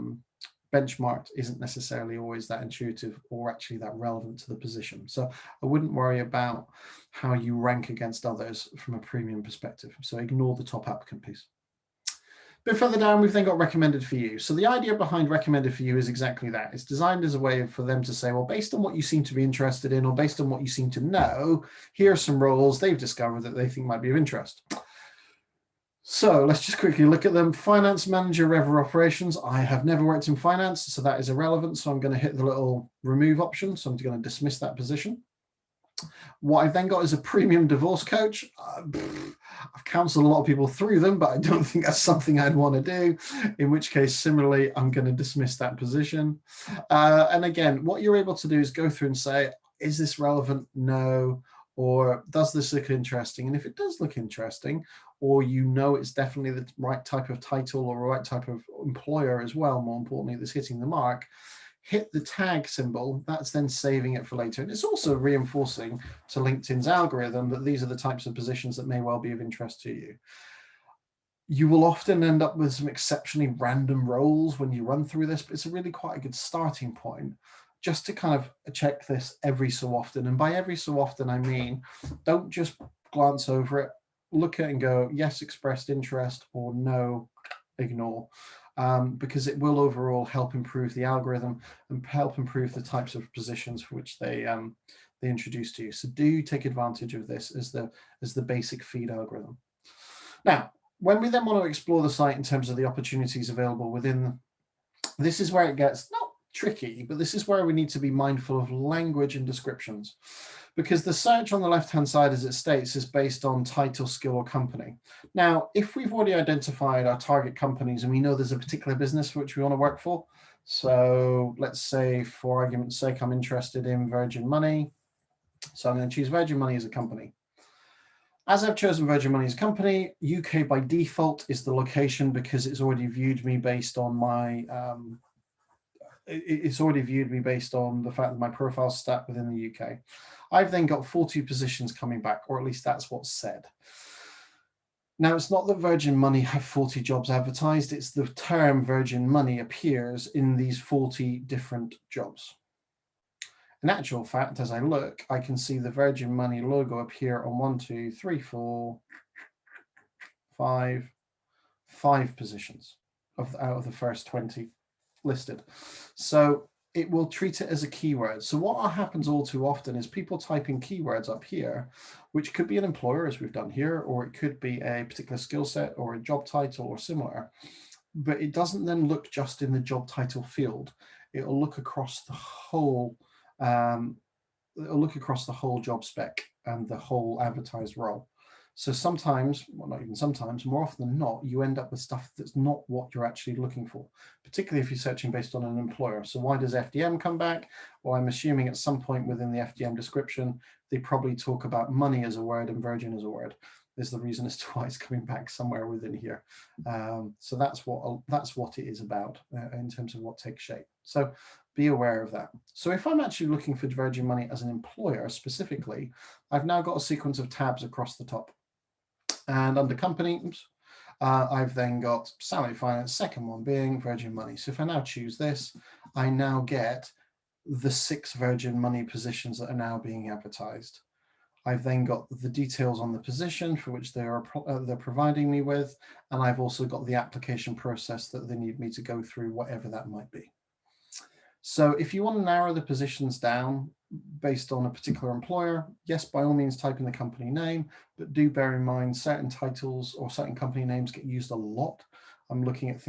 benchmarked isn't necessarily always that intuitive or actually that relevant to the position. So I wouldn't worry about how you rank against others from a premium perspective. So ignore the top applicant piece. A bit further down, we've then got recommended for you. So the idea behind recommended for you is exactly that. It's designed as a way for them to say, well, based on what you seem to be interested in, or based on what you seem to know, here are some roles they've discovered that they think might be of interest. So let's just quickly look at them. Finance manager, Rever operations. I have never worked in finance, so that is irrelevant. So I'm going to hit the little remove option. So I'm going to dismiss that position. What I've then got is a premium divorce coach. I've counseled a lot of people through them, but I don't think that's something I'd want to do, in which case, similarly, I'm going to dismiss that position. And again, what you're able to do is go through and say, is this relevant? No. Or does this look interesting? And if it does look interesting, or you know it's definitely the right type of title or right type of employer as well, more importantly, that's hitting the mark, hit the tag symbol. That's then saving it for later. And it's also reinforcing to LinkedIn's algorithm that these are the types of positions that may well be of interest to you. You will often end up with some exceptionally random roles when you run through this, but it's a really quite a good starting point just to kind of check this every so often. And by every so often, I mean, don't just glance over it, look at it and go, yes, expressed interest, or no, ignore. Because it will overall help improve the algorithm and help improve the types of positions for which they introduce to you. So do take advantage of this as the basic feed algorithm. Now, when we then want to explore the site in terms of the opportunities available within, this is where it gets not tricky, but this is where we need to be mindful of language and descriptions, because the search on the left-hand side, as it states, is based on title, skill, or company. Now, if we've already identified our target companies and we know there's a particular business for which we want to work for, so let's say, for argument's sake, I'm interested in Virgin Money. So I'm going to choose Virgin Money as a company. As I've chosen Virgin Money as a company, UK by default is the location because it's already viewed me based on my it's already viewed me based on the fact that my profile's stat within the UK. I've then got 40 positions coming back, or at least that's what's said. Now, it's not that Virgin Money have 40 jobs advertised, it's the term Virgin Money appears in these 40 different jobs. In actual fact, as I look, I can see the Virgin Money logo appear on 1, 2, 3, 4, 5 positions out of the first 20 listed. So it will treat it as a keyword. So what happens all too often is people type in keywords up here, which could be an employer, as we've done here, or it could be a particular skill set or a job title or similar. But it doesn't then look just in the job title field. It'll look across the whole job spec and the whole advertised role. So sometimes, well, not even sometimes, more often than not, you end up with stuff that's not what you're actually looking for, particularly if you're searching based on an employer. So why does FDM come back? Well, I'm assuming at some point within the FDM description, they probably talk about money as a word and virgin as a word. Is the reason as to why it's coming back somewhere within here. So that's what it is about in terms of what takes shape. So be aware of that. So if I'm actually looking for Virgin Money as an employer specifically, I've now got a sequence of tabs across the top. And under companies, I've then got Salary Finance, second one being Virgin Money. So if I now choose this, I now get the 6 Virgin Money positions that are now being advertised. I've then got the details on the position for which they're providing me with, and I've also got the application process that they need me to go through, whatever that might be. So if you want to narrow the positions down based on a particular employer, yes, by all means, type in the company name, but do bear in mind certain titles or certain company names get used a lot. I'm thinking of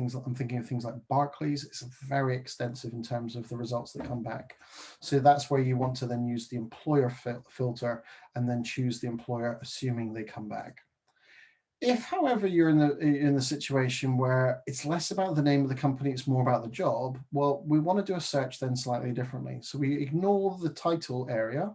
things like Barclays. It's very extensive in terms of the results that come back. So that's where you want to then use the employer filter and then choose the employer, assuming they come back. If, however, you're in the situation where it's less about the name of the company, it's more about the job, well, we want to do a search then slightly differently. So we ignore the title area,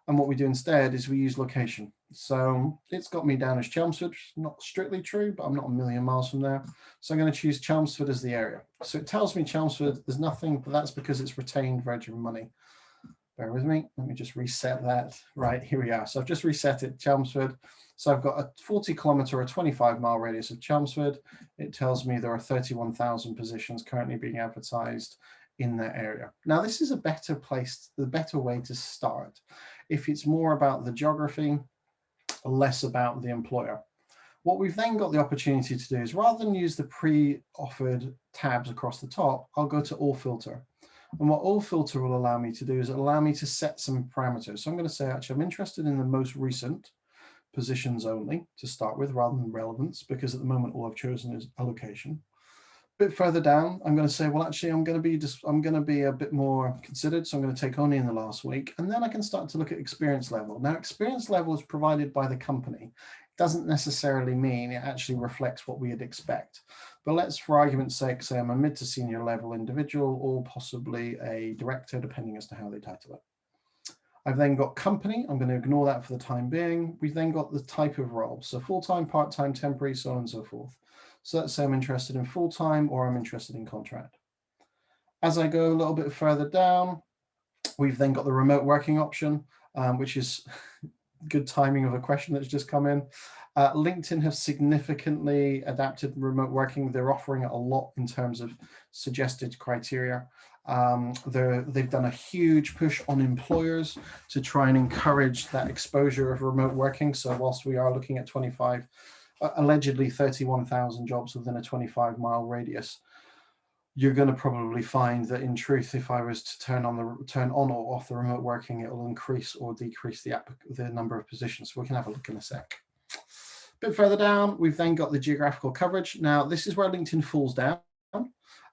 and what we do instead is we use location. So it's got me down as Chelmsford, not strictly true, but I'm not a million miles from there. So I'm going to choose Chelmsford as the area. So it tells me Chelmsford, there's nothing, but that's because it's retained Virgin Money. Bear with me, let me just reset that. Right, here we are. So I've just reset it, Chelmsford. So I've got a 40-kilometer or 25-mile radius of Chelmsford. It tells me there are 31,000 positions currently being advertised in that area. Now, this is a better place, the better way to start. If it's more about the geography, less about the employer. What we've then got the opportunity to do is, rather than use the pre-offered tabs across the top, I'll go to all filter. And what all filter will allow me to do is allow me to set some parameters. So I'm going to say, actually, I'm interested in the most recent positions only to start with, rather than relevance, because at the moment all I've chosen is allocation. A bit further down, I'm going to say, well, actually, I'm going to be a bit more considered, so I'm going to take only in the last week, and then I can start to look at experience level. Now, experience level is provided by the company. It doesn't necessarily mean it actually reflects what we'd expect. But let's, for argument's sake, say I'm a mid to senior level individual, or possibly a director, depending as to how they title it. I've then got company. I'm going to ignore that for the time being. We've then got the type of role. So full-time, part-time, temporary, so on and so forth. So let's say I'm interested in full-time, or I'm interested in contract. As I go a little bit further down, we've then got the remote working option, which is good timing of a question that's just come in. LinkedIn have significantly adapted remote working. They're offering it a lot in terms of suggested criteria. They've done a huge push on employers to try and encourage that exposure of remote working. So whilst we are looking at allegedly 31,000 jobs within a 25-mile radius, you're going to probably find that in truth, if I was to turn on or off the remote working, it will increase or decrease the number of positions. So we can have a look in a sec. A bit further down, we've then got the geographical coverage. Now, this is where LinkedIn falls down.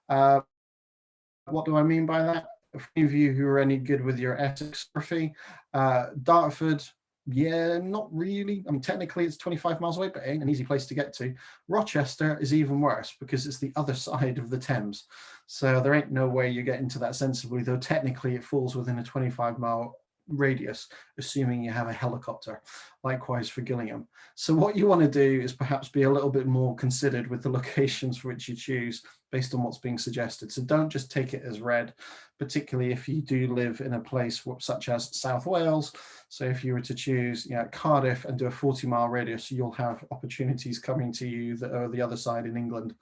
What do I mean by that? For any of you who are any good with your Essex geography, Dartford, yeah, not really. I mean, technically it's 25 miles away, but it ain't an easy place to get to. Rochester is even worse because it's the other side of the Thames. So there ain't no way you get into that sensibly, though technically it falls within a 25-mile radius, assuming you have a helicopter. Likewise for Gillingham. So what you want to do is perhaps be a little bit more considered with the locations for which you choose based on what's being suggested. So don't just take it as read, particularly if you do live in a place such as South Wales. So if you were to choose Cardiff and do a 40-mile radius, you'll have opportunities coming to you that are the other side in England,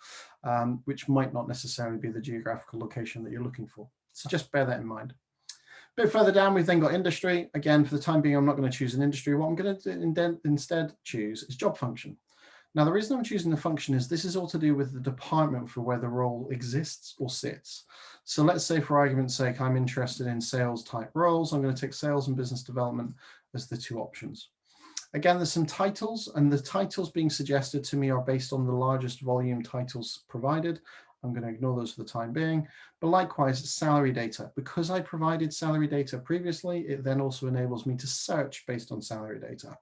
which might not necessarily be the geographical location that you're looking for. So just bear that in mind. A bit further down, we've then got industry. Again, for the time being, I'm not going to choose an industry. What I'm going to instead choose is job function. Now, the reason I'm choosing the function is this is all to do with the department for where the role exists or sits. So let's say, for argument's sake, I'm interested in sales type roles. I'm going to take sales and business development as the two options. Again, there's some titles, and the titles being suggested to me are based on the largest volume titles provided. I'm going to ignore those for the time being. But likewise, salary data. Because I provided salary data previously, it then also enables me to search based on salary data.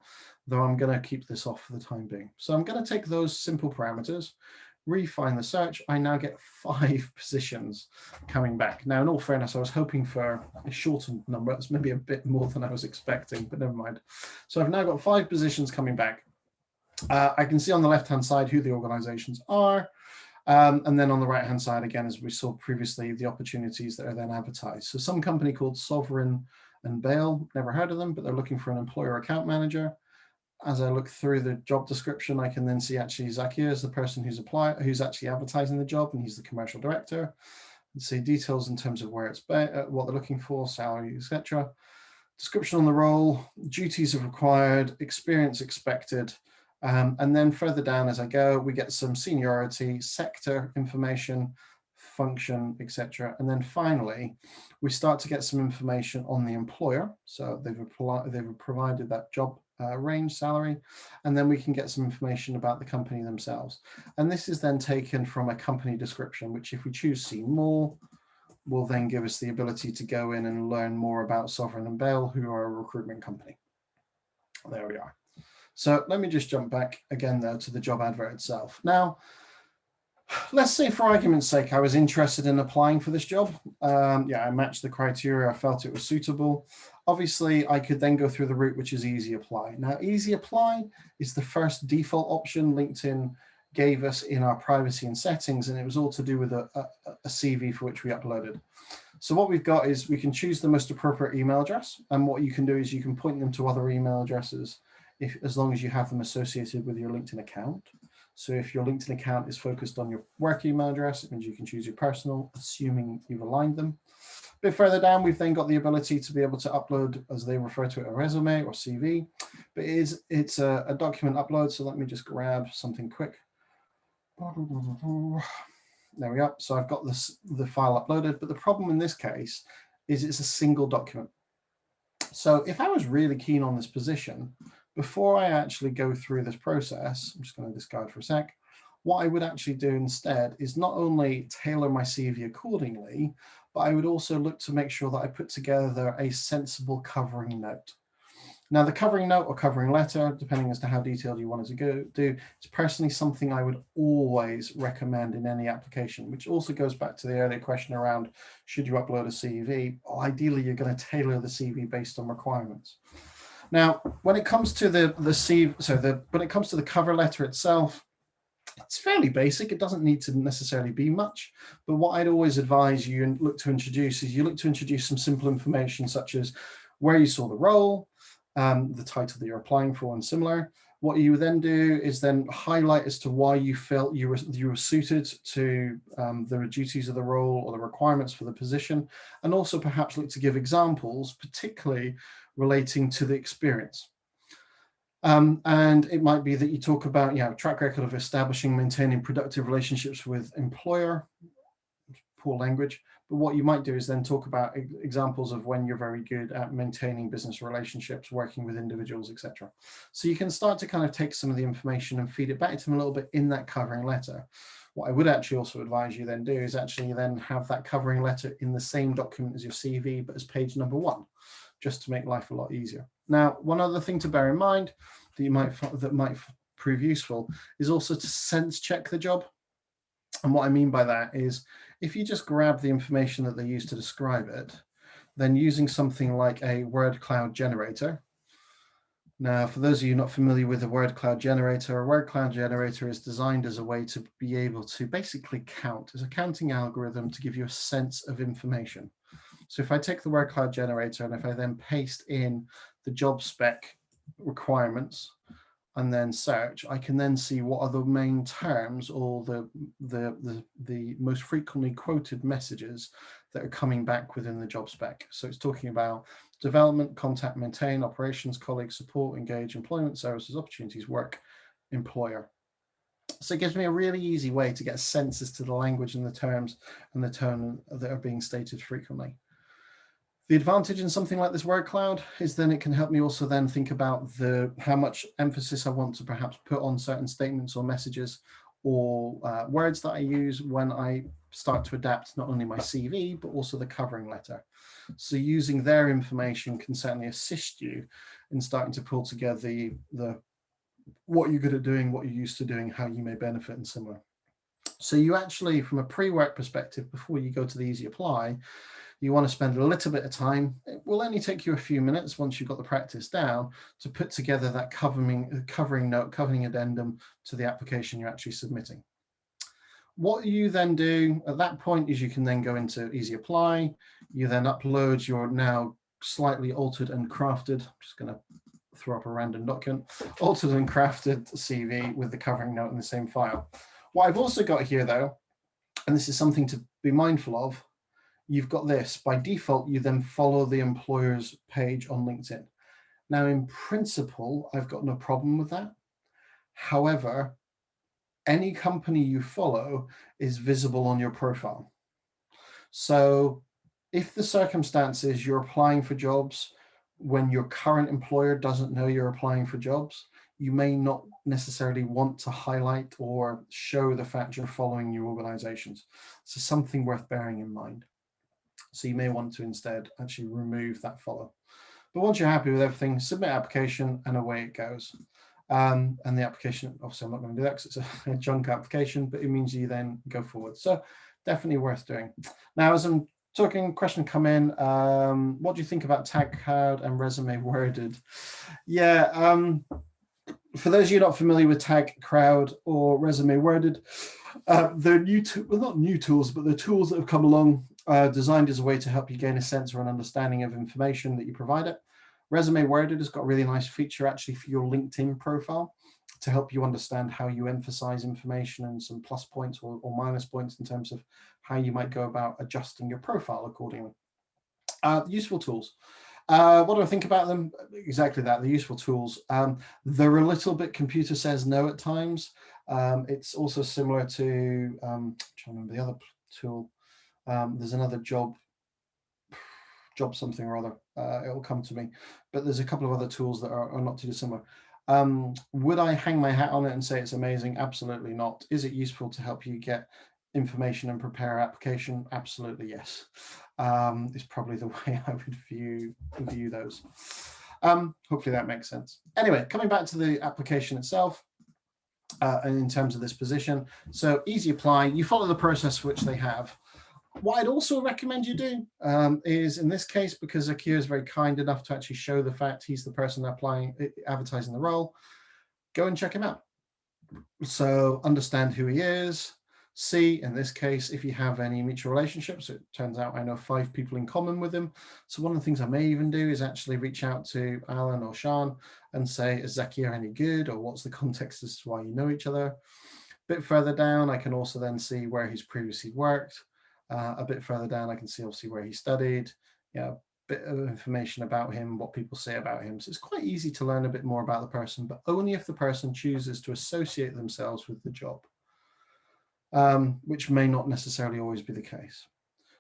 though I'm going to keep this off for the time being. So I'm going to take those simple parameters, refine the search. I now get 5 positions coming back. Now, in all fairness, I was hoping for a shortened number. It's maybe a bit more than I was expecting, but never mind. So I've now got 5 positions coming back. I can see on the left-hand side who the organizations are. And then on the right-hand side, again, as we saw previously, the opportunities that are then advertised. So some company called Sovereign and Bale, never heard of them, but they're looking for an employer account manager. As I look through the job description, I can then see actually Zakia is the person who's actually advertising the job, and he's the commercial director. And see details in terms of where it's what they're looking for, salary, etc. Description on the role, duties are required, experience expected. And then further down as I go, we get some seniority, sector information, function, etc. And then finally, we start to get some information on the employer. So they've provided that job range, salary, and then we can get some information about the company themselves. And this is then taken from a company description, which if we choose see more, will then give us the ability to go in and learn more about Sovereign and Bale, who are a recruitment company. There we are. So let me just jump back again, though, to the job advert itself. Now, let's say for argument's sake, I was interested in applying for this job. Yeah, I matched the criteria. I felt it was suitable. Obviously, I could then go through the route, which is Easy Apply. Now, Easy Apply is the first default option LinkedIn gave us in our privacy and settings, and it was all to do with a CV for which we uploaded. So what we've got is we can choose the most appropriate email address, and what you can do is you can point them to other email addresses as long as you have them associated with your LinkedIn account. So if your LinkedIn account is focused on your work email address, it means you can choose your personal, assuming you've aligned them. A bit further down, we've then got the ability to be able to upload, as they refer to it, a resume or CV. But it's a document upload, so let me just grab something quick. There we go. So I've got the file uploaded, but the problem in this case is it's a single document. So if I was really keen on this position, before I actually go through this process, I'm just going to discard for a sec, what I would actually do instead is not only tailor my CV accordingly, but I would also look to make sure that I put together a sensible covering note. Now, the covering note or covering letter, depending as to how detailed you want it to do, is personally something I would always recommend in any application, which also goes back to the earlier question around, should you upload a CV? Well, ideally, you're going to tailor the CV based on requirements. Now, when it comes to when it comes to the cover letter itself, it's fairly basic. It doesn't need to necessarily be much, but what I'd always advise you and look to introduce is you look to introduce some simple information such as where you saw the role, the title that you're applying for and similar. What you then do is then highlight as to why you felt you were suited to the duties of the role or the requirements for the position, and also perhaps look to give examples, particularly relating to the experience. And it might be that you talk about, track record of establishing, maintaining productive relationships with employer, poor language, but what you might do is then talk about examples of when you're very good at maintaining business relationships, working with individuals, etc. So you can start to kind of take some of the information and feed it back to them a little bit in that covering letter. What I would actually also advise you then do is actually then have that covering letter in the same document as your CV, but as page number 1, just to make life a lot easier. Now, one other thing to bear in mind that might prove useful is also to sense check the job. And what I mean by that is if you just grab the information that they use to describe it, then using something like a word cloud generator. Now, for those of you not familiar with a word cloud generator, a word cloud generator is designed as a way to be able to basically count. It's a counting algorithm to give you a sense of information. So if I take the word cloud generator and if I then paste in the job spec requirements and then search, I can then see what are the main terms or the most frequently quoted messages that are coming back within the job spec. So it's talking about development, contact, maintain, operations, colleagues, support, engage, employment, services, opportunities, work, employer. So it gives me a really easy way to get a sense as to the language and the terms and the tone that are being stated frequently. The advantage in something like this word cloud is then it can help me also then think about how much emphasis I want to perhaps put on certain statements or messages or words that I use when I start to adapt not only my CV, but also the covering letter. So using their information can certainly assist you in starting to pull together the what you're good at doing, what you're used to doing, how you may benefit, and similar. So you actually, from a pre-work perspective, before you go to the Easy Apply, you want to spend a little bit of time. It will only take you a few minutes once you've got the practice down to put together that covering note, covering addendum to the application you're actually submitting. What you then do at that point is you can then go into Easy Apply. You then upload your now slightly altered and crafted, I'm just going to throw up a random document, altered and crafted CV with the covering note in the same file. What I've also got here though, and this is something to be mindful of, you've got this. By default, you then follow the employer's page on LinkedIn. Now, in principle, I've got no problem with that. However, any company you follow is visible on your profile. So if the circumstance is you're applying for jobs when your current employer doesn't know you're applying for jobs, you may not necessarily want to highlight or show the fact you're following new organizations. So something worth bearing in mind. So you may want to instead actually remove that follow. But once you're happy with everything, submit application and away it goes. And the application, obviously I'm not going to do that because it's a junk application, but it means you then go forward. So definitely worth doing. Now, as I'm talking, question come in, what do you think about Tag Crowd and Resume Worded? Yeah, for those of you not familiar with Tag Crowd or Resume Worded, they're new, well, not new tools, but they're tools that have come along designed as a way to help you gain a sense or an understanding of information that you provide it. Resume Worded has got a really nice feature actually for your LinkedIn profile to help you understand how you emphasize information and some plus points or minus points in terms of how you might go about adjusting your profile accordingly. Useful tools. What do I think about them? Exactly that, the useful tools. They're a little bit computer says no at times. It's also similar to, I'm trying to remember the other tool. There's another job something or other. It'll come to me, but there's a couple of other tools that are not too dissimilar. Would I hang my hat on it and say it's amazing? Absolutely not. Is it useful to help you get information and prepare application? Absolutely yes. It's probably the way I would view those. Hopefully that makes sense. Anyway, coming back to the application itself, and in terms of this position, so Easy Apply, you follow the process which they have. What I'd also recommend you do is, in this case, because Zakir is very kind enough to actually show the fact he's the person advertising the role, go and check him out. So understand who he is, see, in this case, if you have any mutual relationships. It turns out I know 5 people in common with him. So one of the things I may even do is actually reach out to Alan or Sean and say, is Zakir any good, or what's the context as to why you know each other? A bit further down, I can also then see where he's previously worked. A bit further down, I can see obviously where he studied, a bit of information about him, what people say about him. So it's quite easy to learn a bit more about the person, but only if the person chooses to associate themselves with the job, which may not necessarily always be the case.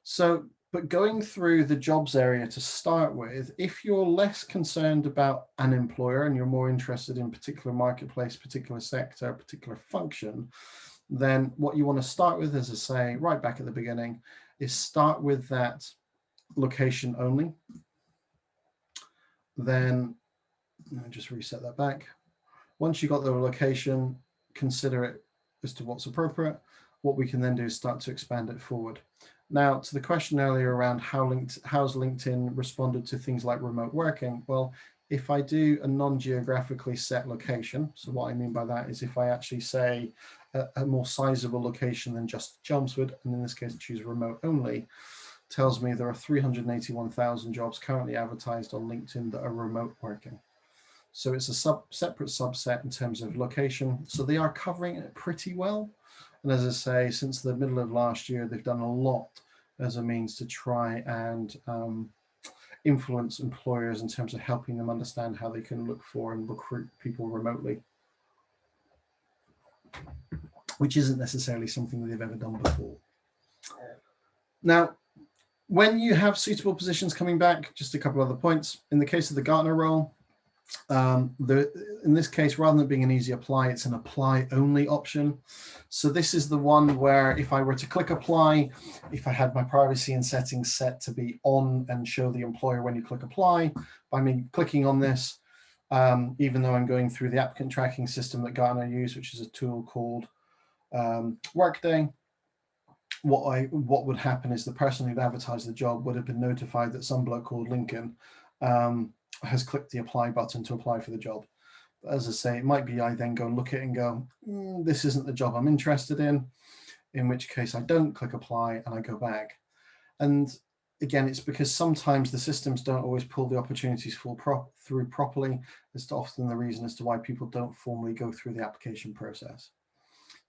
So, but going through the jobs area to start with, if you're less concerned about an employer and you're more interested in particular marketplace, particular sector, particular function, then what you want to start with, as I say, right back at the beginning, is start with that location only. Then I'll just reset that back. Once you've got the location, consider it as to what's appropriate. What we can then do is start to expand it forward. Now, to the question earlier around how's LinkedIn responded to things like remote working? Well, if I do a non-geographically set location, so what I mean by that is if I actually say a more sizable location than just Chelmsford, and in this case choose remote only, tells me there are 381,000 jobs currently advertised on LinkedIn that are remote working. So it's a separate subset in terms of location. So they are covering it pretty well. And as I say, since the middle of last year, they've done a lot as a means to try and influence employers in terms of helping them understand how they can look for and recruit people remotely, which isn't necessarily something that they've ever done before. Now, when you have suitable positions coming back, just a couple other points. In the case of the Gartner role, in this case, rather than being an Easy Apply, it's an apply only option. So this is the one where if I were to click apply, if I had my privacy and settings set to be on and show the employer when you click apply, by me clicking on this, even though I'm going through the applicant tracking system that Gartner use, which is a tool called Workday. What would happen is the person who'd advertised the job would have been notified that some bloke called Lincoln has clicked the apply button to apply for the job. But as I say, it might be I then go and look at it and go, this isn't the job I'm interested in which case I don't click apply and I go back. And again, it's because sometimes the systems don't always pull the opportunities through properly. It's often the reason as to why people don't formally go through the application process.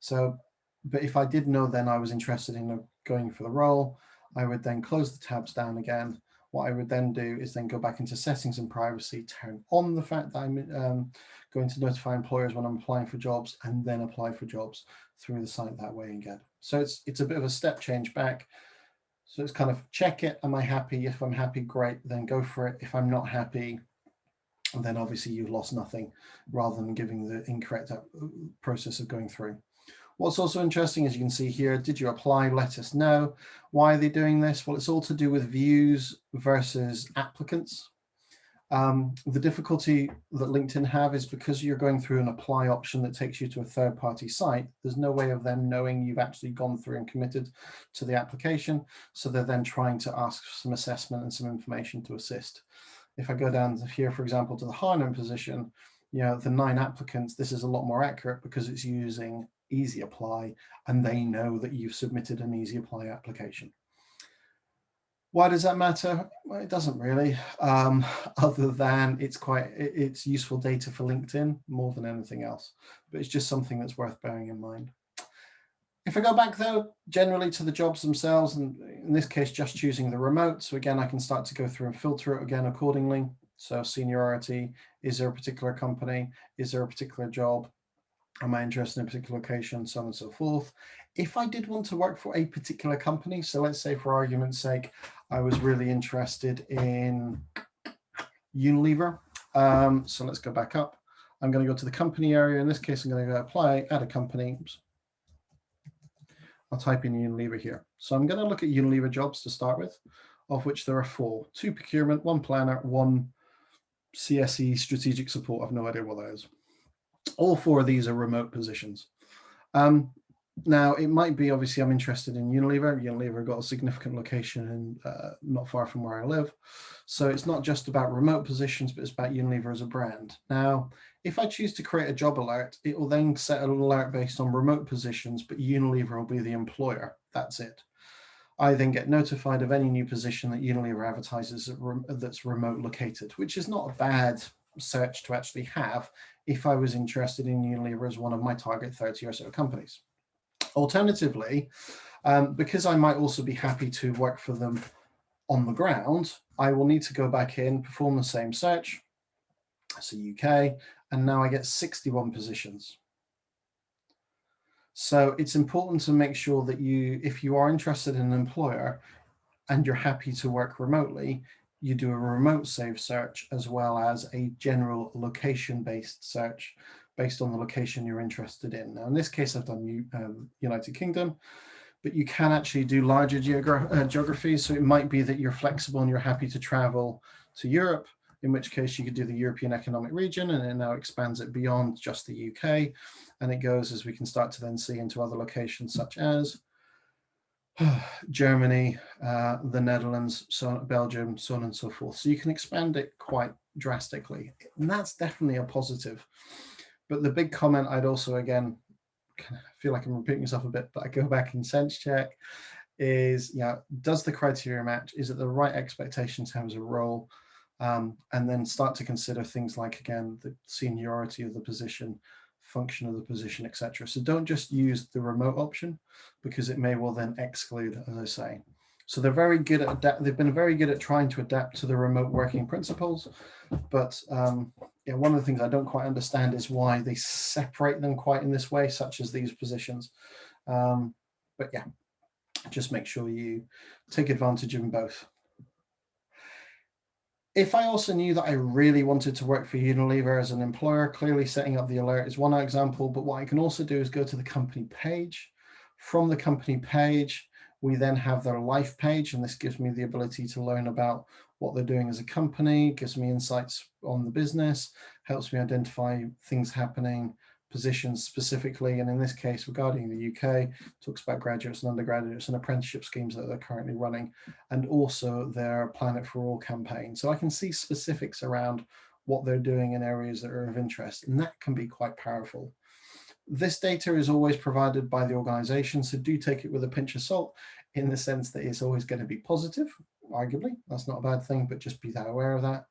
So, but if I did know then I was interested in going for the role, I would then close the tabs down again. What I would then do is then go back into settings and privacy, turn on the fact that I'm going to notify employers when I'm applying for jobs, and then apply for jobs through the site that way again. So it's a bit of a step change back. So it's kind of check it. Am I happy? If I'm happy, great, then go for it. If I'm not happy, then obviously you've lost nothing, rather than giving the incorrect process of going through. What's also interesting, as you can see here, did you apply? Let us know. Why are they doing this? Well, it's all to do with views versus applicants. The difficulty that LinkedIn have is because you're going through an apply option that takes you to a third-party site, there's no way of them knowing you've actually gone through and committed to the application. So they're then trying to ask for some assessment and some information to assist. If I go down here, for example, to the Harnham position, the 9 applicants, this is a lot more accurate because it's using Easy Apply, and they know that you've submitted an Easy Apply application. Why does that matter? Well, it doesn't really, other than it's useful data for LinkedIn more than anything else, but it's just something that's worth bearing in mind. If I go back though, generally to the jobs themselves, and in this case, just choosing the remote. So again, I can start to go through and filter it again accordingly. So seniority, is there a particular company? Is there a particular job? Am I interested in a particular location, so on and so forth. If I did want to work for a particular company, so let's say for argument's sake, I was really interested in Unilever. So let's go back up. I'm going to go to the company area. In this case, I'm going to go apply, add a company. Oops. I'll type in Unilever here. So I'm going to look at Unilever jobs to start with, of which there are 4. 2 procurement, 1 planner, 1 CSE strategic support. I've no idea what that is. All 4 of these are remote positions. Now, it might be, obviously, I'm interested in Unilever. Unilever got a significant location in not far from where I live. So it's not just about remote positions, but it's about Unilever as a brand. Now, if I choose to create a job alert, it will then set an alert based on remote positions, but Unilever will be the employer. That's it. I then get notified of any new position that Unilever advertises that's remote located, which is not a bad search to actually have if I was interested in Unilever as one of my target 30 or so companies. Alternatively, because I might also be happy to work for them on the ground, I will need to go back in, perform the same search, so UK, and now I get 61 positions. So it's important to make sure that if you are interested in an employer and you're happy to work remotely, you do a remote save search as well as a general location-based search based on the location you're interested in. Now, in this case, I've done United Kingdom, but you can actually do larger geographies. So it might be that you're flexible and you're happy to travel to Europe, in which case you could do the European Economic Region, and it now expands it beyond just the UK. And it goes, as we can start to then see, into other locations such as Germany, the Netherlands, Belgium, so on and so forth. So you can expand it quite drastically, and that's definitely a positive. But the big comment I'd also, again, I feel like I'm repeating myself a bit, but I go back and sense check is, does the criteria match? Is it the right expectation in terms of role? And then start to consider things like, again, the seniority of the position, function of the position, etc. So don't just use the remote option, because it may well then exclude, as I say. So they're very good at they've been very good at trying to adapt to the remote working principles, but one of the things I don't quite understand is why they separate them quite in this way, such as these positions. But yeah, just make sure you take advantage of them both. If I also knew that I really wanted to work for Unilever as an employer, clearly setting up the alert is one example, but what I can also do is go to the company page. From the company page, we then have their life page, and this gives me the ability to learn about what they're doing as a company, gives me insights on the business, helps me identify things happening, positions specifically, and in this case regarding the UK, talks about graduates and undergraduates and apprenticeship schemes that they're currently running, and also their Planet for All campaign. So I can see specifics around what they're doing in areas that are of interest, and that can be quite powerful. This data is always provided by the organization, so do take it with a pinch of salt, in the sense that it's always going to be positive. Arguably, that's not a bad thing, but just be that aware of that.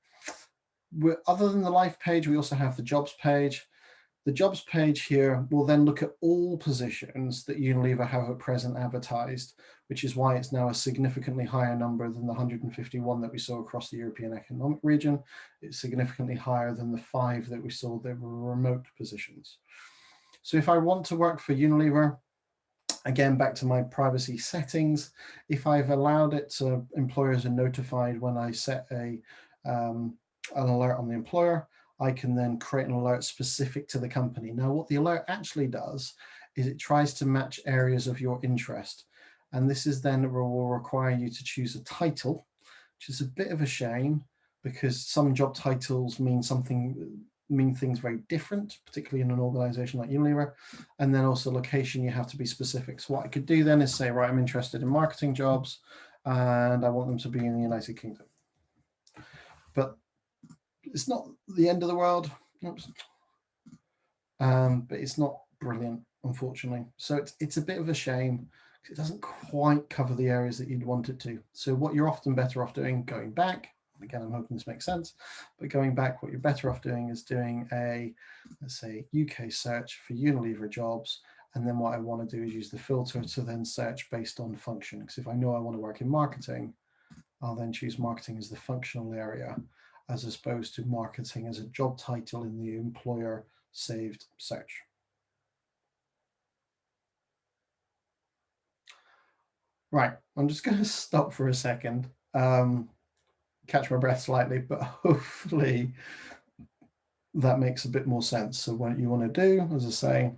Other than the life page, we also have the jobs page. The jobs page here will then look at all positions that Unilever have at present advertised, which is why it's now a significantly higher number than the 151 that we saw across the European Economic Region. It's significantly higher than the 5 that we saw that were remote positions. So if I want to work for Unilever, again, back to my privacy settings, if I've allowed it to, employers are notified when I set an alert on the employer, I can then create an alert specific to the company. Now, what the alert actually does is it tries to match areas of your interest. And this is then will require you to choose a title, which is a bit of a shame because some job titles mean things very different, particularly in an organization like Unilever. And then also location, you have to be specific. So what I could do then is say, right, I'm interested in marketing jobs and I want them to be in the United Kingdom. But it's not the end of the world. Oops. But it's not brilliant, unfortunately. So it's a bit of a shame because it doesn't quite cover the areas that you'd want it to. So what you're often better off doing, going back, again, I'm hoping this makes sense, but going back, what you're better off doing is doing a, let's say, UK search for Unilever jobs. And then what I want to do is use the filter to then search based on function. Because if I know I want to work in marketing, I'll then choose marketing as the functional area, as opposed to marketing as a job title in the employer saved search. Right, I'm just going to stop for a second, catch my breath slightly, but hopefully that makes a bit more sense. So what you want to do, as I say,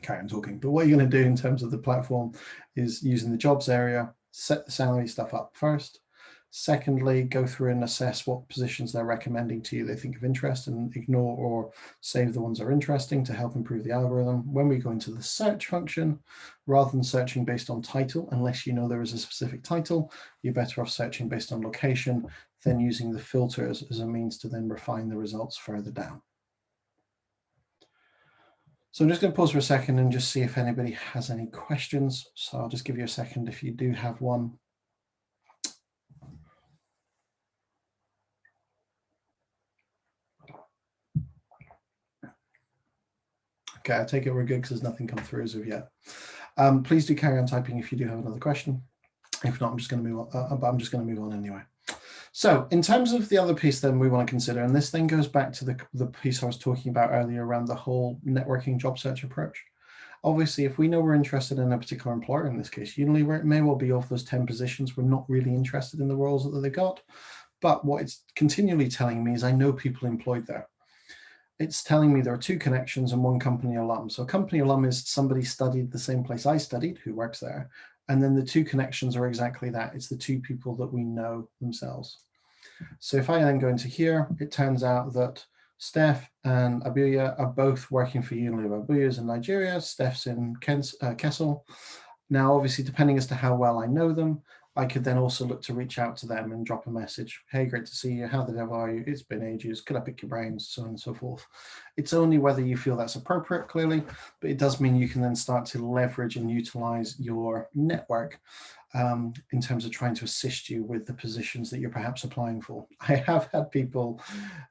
carry on talking, but what you're going to do in terms of the platform is using the jobs area, set the salary stuff up first. Secondly, go through and assess what positions they're recommending to you they think of interest and ignore or save the ones that are interesting to help improve the algorithm. When we go into the search function, rather than searching based on title, unless you know there is a specific title, you're better off searching based on location, then using the filters as a means to then refine the results further down. So I'm just going to pause for a second and just see if anybody has any questions. So I'll just give you a second if you do have one. Okay, I take it we're good because there's nothing come through as of yet. Please do carry on typing if you do have another question. If not, I'm just going to move on. But I'm just going to move on anyway. So in terms of the other piece then we want to consider, and this then goes back to the piece I was talking about earlier around the whole networking job search approach. Obviously, if we know we're interested in a particular employer, in this case Unilever, it may well be of those 10 positions, we're not really interested in the roles that they've got. But what it's continually telling me is I know people employed there. It's telling me there are 2 connections and 1 company alum. So a company alum is somebody studied the same place I studied, who works there. And then the 2 connections are exactly that. It's the 2 people that we know themselves. So if I then go into here, it turns out that Steph and Abuya are both working for Unilever. Abuya's in Nigeria, Steph's in Kessel. Now, obviously, depending as to how well I know them, I could then also look to reach out to them and drop a message. Hey, great to see you. How the devil are you? It's been ages. Could I pick your brains? So on and so forth. It's only whether you feel that's appropriate, clearly, but it does mean you can then start to leverage and utilize your network in terms of trying to assist you with the positions that you're perhaps applying for. I have had people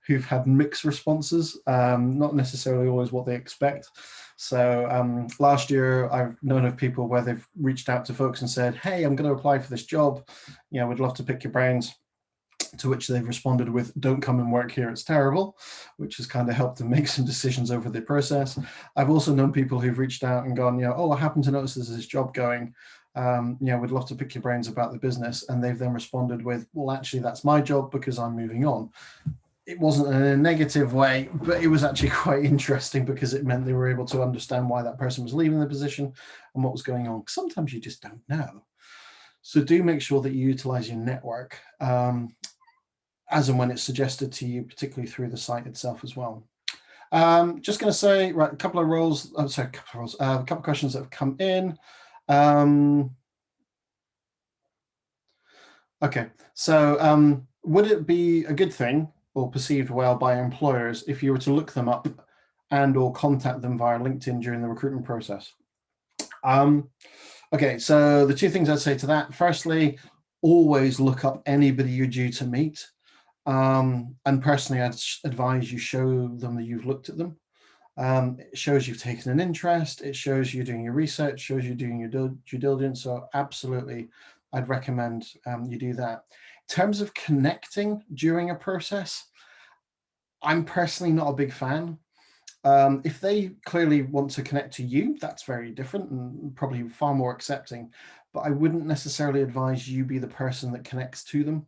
who've had mixed responses, not necessarily always what they expect. So last year, I've known of people where they've reached out to folks and said, hey, I'm going to apply for this job. You know, we'd love to pick your brains. To which they've responded with, don't come and work here, it's terrible, which has kind of helped them make some decisions over the process. I've also known people who've reached out and gone, you know, oh, I happen to notice there's this job going, you know, we'd love to pick your brains about the business. And they've then responded with, well, actually, that's my job because I'm moving on. It wasn't in a negative way, but it was actually quite interesting because it meant they were able to understand why that person was leaving the position and what was going on. Sometimes you just don't know. So do make sure that you utilize your network as and when it's suggested to you, particularly through the site itself as well. Just going to say, right, a couple of roles, a couple of questions that have come in. Okay, so would it be a good thing or perceived well by employers if you were to look them up and or contact them via LinkedIn during the recruitment process? Okay, so the two things I'd say to that, firstly, always look up anybody you're due to meet. And personally, I'd advise you show them that you've looked at them. It shows you've taken an interest, it shows you're doing your research, shows you're doing your due diligence. So absolutely, I'd recommend you do that. In terms of connecting during a process, I'm personally not a big fan. If they clearly want to connect to you, that's very different and probably far more accepting. But I wouldn't necessarily advise you be the person that connects to them.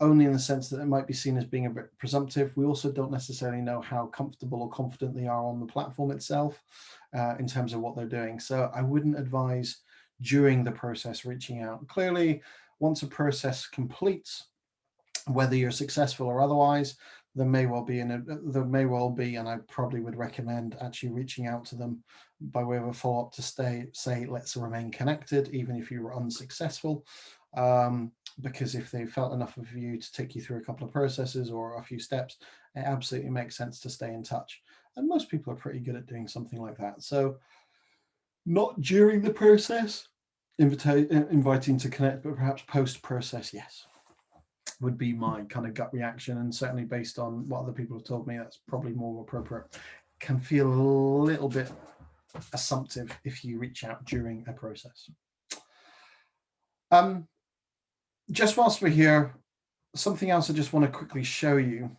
Only in the sense that it might be seen as being a bit presumptive. We also don't necessarily know how comfortable or confident they are on the platform itself in terms of what they're doing. So I wouldn't advise during the process reaching out. Clearly, once a process completes, whether you're successful or otherwise, there may well be, and I probably would recommend actually reaching out to them by way of a follow-up to say, let's remain connected, even if you were unsuccessful. Because if they felt enough of you to take you through a couple of processes or a few steps, it absolutely makes sense to stay in touch. And most people are pretty good at doing something like that. So not during the process, inviting to connect, but perhaps post-process, yes, would be my kind of gut reaction. And certainly based on what other people have told me, that's probably more appropriate. Can feel a little bit assumptive if you reach out during a process. Just whilst we're here, something else I just want to quickly show you,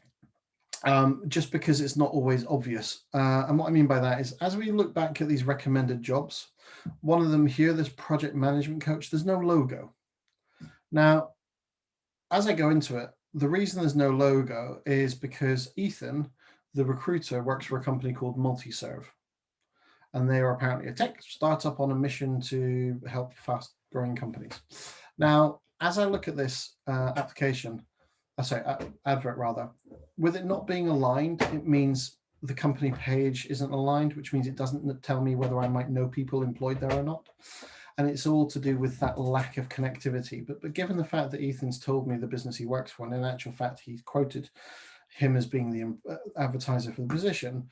just because it's not always obvious. And what I mean by that is, as we look back at these recommended jobs, one of them here, this project management coach, there's no logo. Now, as I go into it, the reason there's no logo is because Ethan, the recruiter, works for a company called Multiserve. And they are apparently a tech startup on a mission to help fast growing companies. Now, as I look at this advert rather, with it not being aligned, it means the company page isn't aligned, which means it doesn't tell me whether I might know people employed there or not. And it's all to do with that lack of connectivity. But given the fact that Ethan's told me the business he works for, and in actual fact, he's quoted him as being the advertiser for the position,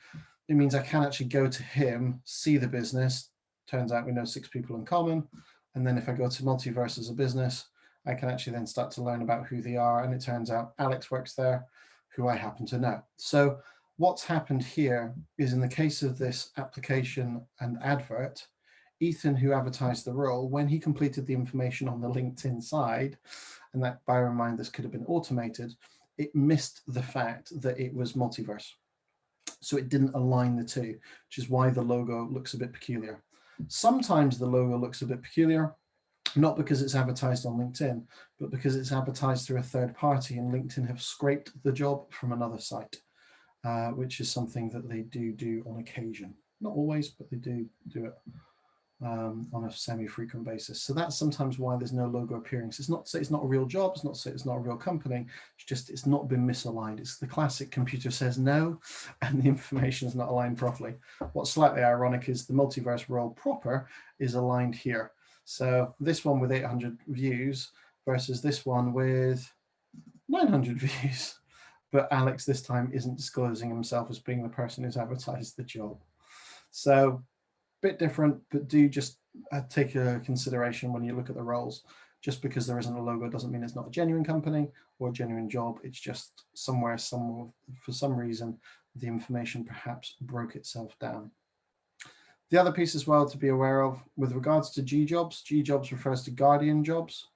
it means I can actually go to him, see the business. Turns out we know 6 people in common. And then if I go to Multiverse as a business, I can actually then start to learn about who they are. And it turns out Alex works there, who I happen to know. So what's happened here is, in the case of this application and advert, Ethan, who advertised the role, when he completed the information on the LinkedIn side, and that, bear in mind, this could have been automated, it missed the fact that it was Multiverse. So it didn't align the two, which is why the logo looks a bit peculiar. Sometimes the logo looks a bit peculiar, not because it's advertised on LinkedIn, but because it's advertised through a third party, and LinkedIn have scraped the job from another site, which is something that they do on occasion. Not always, but they do it on a semi-frequent basis. So that's sometimes why there's no logo appearing. So it's not to say it's not a real job, it's not to say it's not a real company, it's just it's not been misaligned. It's the classic computer says no and the information is not aligned properly. What's slightly ironic is the Multiverse role proper is aligned here. So this one with 800 views versus this one with 900 views. But Alex this time isn't disclosing himself as being the person who's advertised the job. So bit different, but do just take a consideration when you look at the roles. Just because there isn't a logo doesn't mean it's not a genuine company or a genuine job. It's just somewhere, for some reason, the information perhaps broke itself down. The other piece as well to be aware of with regards to G-Jobs refers to Guardian jobs.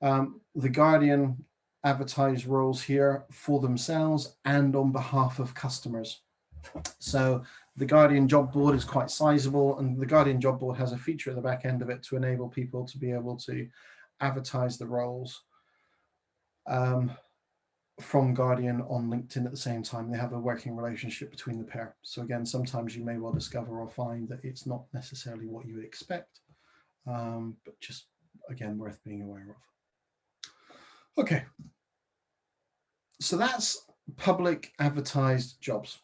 The Guardian advertise roles here for themselves and on behalf of customers. So the Guardian job board is quite sizable, and the Guardian job board has a feature at the back end of it to enable people to be able to advertise the roles from Guardian on LinkedIn at the same time. They have a working relationship between the pair. So again, sometimes you may well discover or find that it's not necessarily what you would expect, but just again, worth being aware of. Okay, so that's public advertised jobs.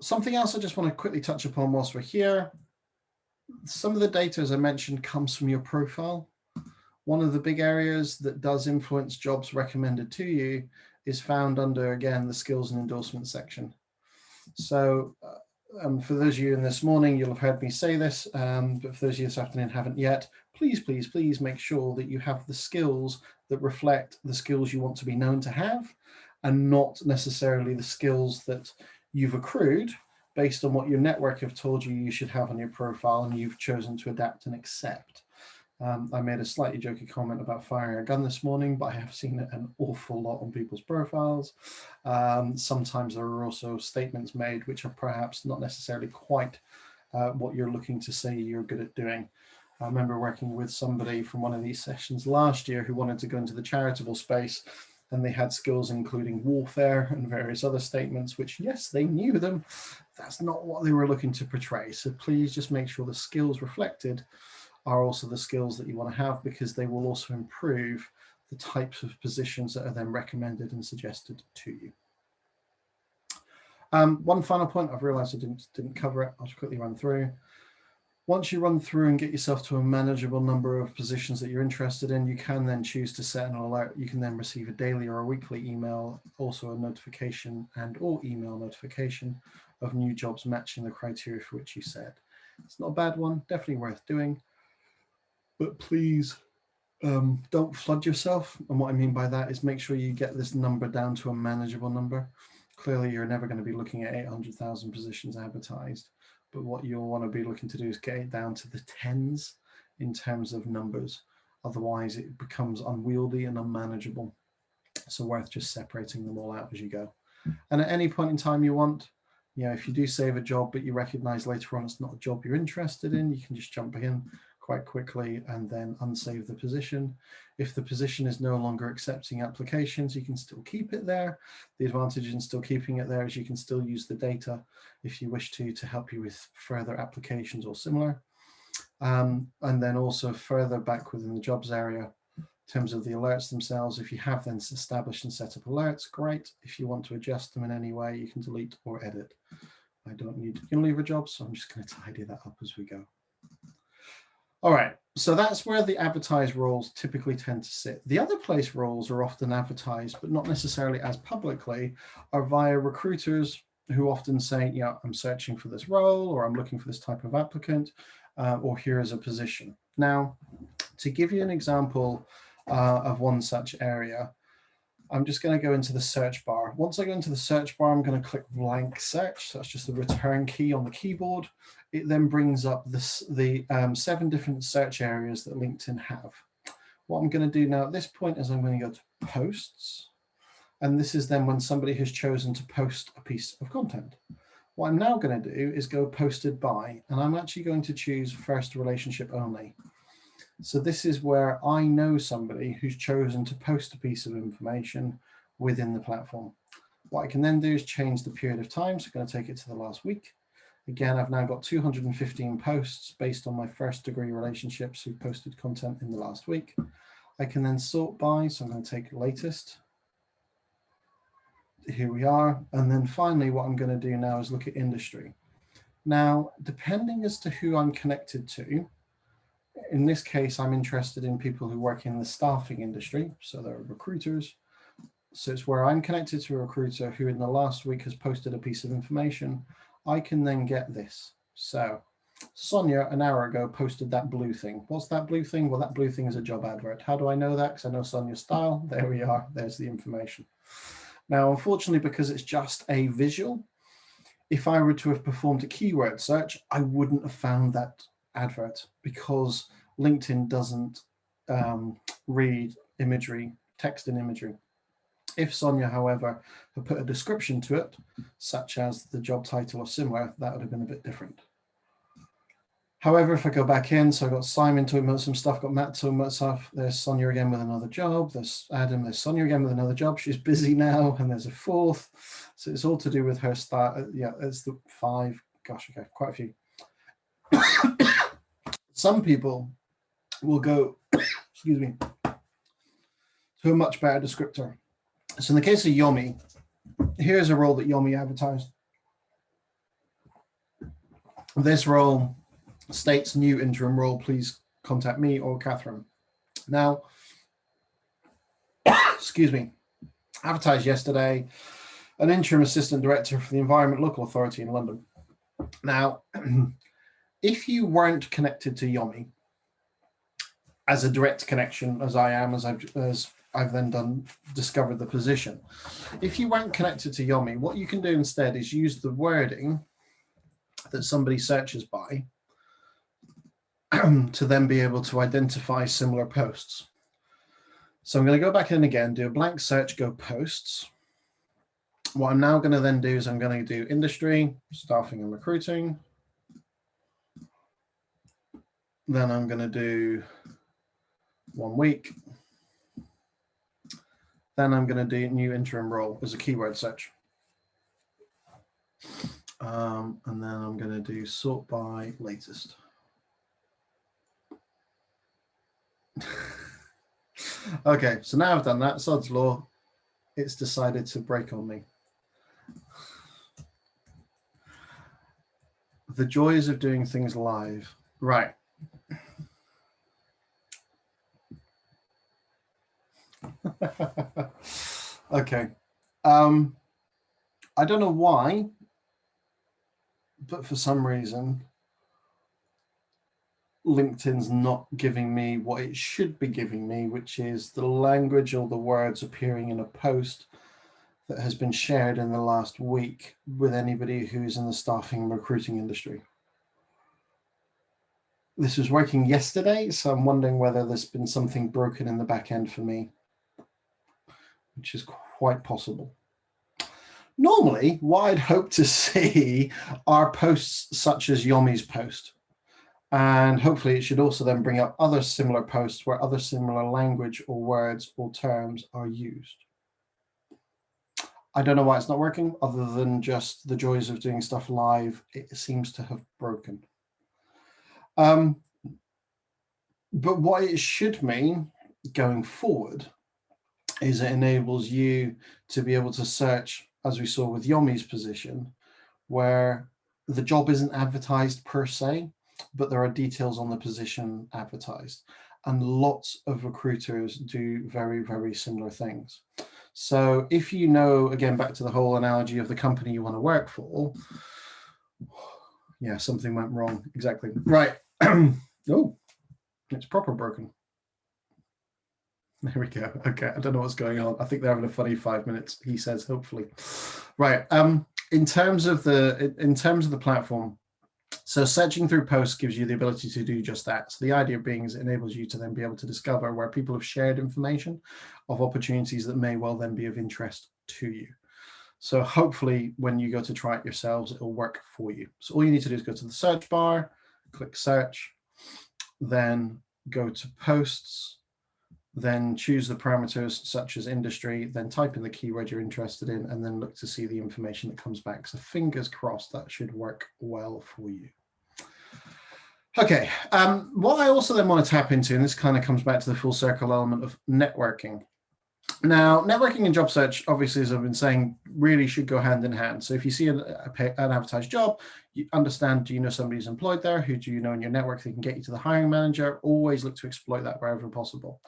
Something else I just want to quickly touch upon whilst we're here. Some of the data, as I mentioned, comes from your profile. One of the big areas that does influence jobs recommended to you is found under, again, the skills and endorsement section. So for those of you in this morning, you'll have heard me say this, but for those of you this afternoon haven't yet, please, please, please make sure that you have the skills that reflect the skills you want to be known to have, and not necessarily the skills that you've accrued based on what your network have told you you should have on your profile and you've chosen to adapt and accept. I made a slightly jokey comment about firing a gun this morning, but I have seen it an awful lot on people's profiles. Sometimes there are also statements made which are perhaps not necessarily quite what you're looking to say you're good at doing. I remember working with somebody from one of these sessions last year who wanted to go into the charitable space, and they had skills including warfare and various other statements, which, yes, they knew them. That's not what they were looking to portray. So please just make sure the skills reflected are also the skills that you want to have, because they will also improve the types of positions that are then recommended and suggested to you. One final point, I've realized I didn't cover it. I'll just quickly run through. Once you run through and get yourself to a manageable number of positions that you're interested in, you can then choose to set an alert. You can then receive a daily or a weekly email, also a notification or email notification of new jobs matching the criteria for which you set. It's not a bad one, definitely worth doing. But please don't flood yourself. And what I mean by that is make sure you get this number down to a manageable number. Clearly, you're never going to be looking at 800,000 positions advertised. But what you'll want to be looking to do is get it down to the tens in terms of numbers. Otherwise, it becomes unwieldy and unmanageable. So worth just separating them all out as you go. And at any point in time you want, if you do save a job, but you recognize later on it's not a job you're interested in, you can just jump in quite quickly and then unsave the position. If the position is no longer accepting applications, you can still keep it there. The advantage in still keeping it there is you can still use the data if you wish to help you with further applications or similar. And then also further back within the jobs area, in terms of the alerts themselves, if you have then established and set up alerts, great. If you want to adjust them in any way, you can delete or edit. I don't need Unilever jobs, so I'm just going to tidy that up as we go. All right, so that's where the advertised roles typically tend to sit. The other place roles are often advertised, but not necessarily as publicly, are via recruiters who often say, I'm searching for this role, or I'm looking for this type of applicant, or here is a position. Now, to give you an example of one such area, I'm just going to go into the search bar. Once I go into the search bar, I'm going to click blank search. So that's just the return key on the keyboard. It then brings up the 7 different search areas that LinkedIn have. What I'm going to do now at this point is I'm going to go to posts. And this is then when somebody has chosen to post a piece of content. What I'm now going to do is go posted by, and I'm actually going to choose first relationship only. So this is where I know somebody who's chosen to post a piece of information within the platform. What I can then do is change the period of time. So I'm going to take it to the last week. Again, I've now got 215 posts based on my first degree relationships who posted content in the last week. I can then sort by, so I'm going to take latest. Here we are. And then finally, what I'm going to do now is look at industry. Now, depending as to who I'm connected to, in this case, I'm interested in people who work in the staffing industry. So they're recruiters. So it's where I'm connected to a recruiter who in the last week has posted a piece of information. I can then get this. So Sonia, an hour ago, posted that blue thing. What's that blue thing? Well, that blue thing is a job advert. How do I know that? Because I know Sonia's style. There we are. There's the information. Now, unfortunately, because it's just a visual, if I were to have performed a keyword search, I wouldn't have found that advert because LinkedIn doesn't read imagery, text and imagery. If Sonia, however, had put a description to it, such as the job title or similar, that would have been a bit different. However, if I go back in, so I've got Simon talking about some stuff, got Matt talking about stuff, there's Sonia again with another job, there's Adam, there's Sonia again with another job, she's busy now, and there's a fourth. So it's all to do with her start, it's the 5, gosh, okay, quite a few. Some people we'll go, excuse me, to a much better descriptor. So in the case of Yomi, here's a role that Yomi advertised. This role states new interim role, please contact me or Catherine. Now, excuse me, advertised yesterday, an interim assistant director for the Environment Local Authority in London. Now, if you weren't connected to Yomi as a direct connection, as I am, as I've then discovered the position, if you weren't connected to Yomi, what you can do instead is use the wording that somebody searches by to then be able to identify similar posts. So I'm going to go back in again, do a blank search, go posts. What I'm now going to then do is I'm going to do industry, staffing and recruiting. Then I'm going to do 1 week. Then I'm going to do new interim role as a keyword search. And then I'm going to do sort by latest. Okay, so now I've done that, sod's law, it's decided to break on me. The joys of doing things live. Right. Okay. I don't know why, but for some reason, LinkedIn's not giving me what it should be giving me, which is the language or the words appearing in a post that has been shared in the last week with anybody who's in the staffing and recruiting industry. This was working yesterday, so I'm wondering whether there's been something broken in the back end for me, which is quite possible. Normally, what I'd hope to see are posts such as Yomi's post. And hopefully it should also then bring up other similar posts where other similar language or words or terms are used. I don't know why it's not working, other than just the joys of doing stuff live. It seems to have broken. But what it should mean going forward is it enables you to be able to search, as we saw with Yomi's position, where the job isn't advertised per se, but there are details on the position advertised. And lots of recruiters do very, very similar things. So if you know, again, back to the whole analogy of the company you want to work for, yeah, something went wrong. Exactly. Right. Oh, it's proper broken. There we go. Okay, I don't know what's going on. I think they're having a funny 5 minutes, he says, hopefully. Right. In terms of the platform, so searching through posts gives you the ability to do just that. So the idea being is it enables you to then be able to discover where people have shared information of opportunities that may well then be of interest to you. So hopefully when you go to try it yourselves, it'll work for you. So all you need to do is go to the search bar, click search, then go to posts, then choose the parameters such as industry, then type in the keyword you're interested in, and then look to see the information that comes back. So fingers crossed that should work well for you. Okay, what I also then want to tap into, and this kind of comes back to the full circle element of networking. Now, networking and job search, obviously, as I've been saying, really should go hand in hand. So if you see an advertised job, you understand, do you know somebody who's employed there? Who do you know in your network that can get you to the hiring manager? Always look to exploit that wherever possible.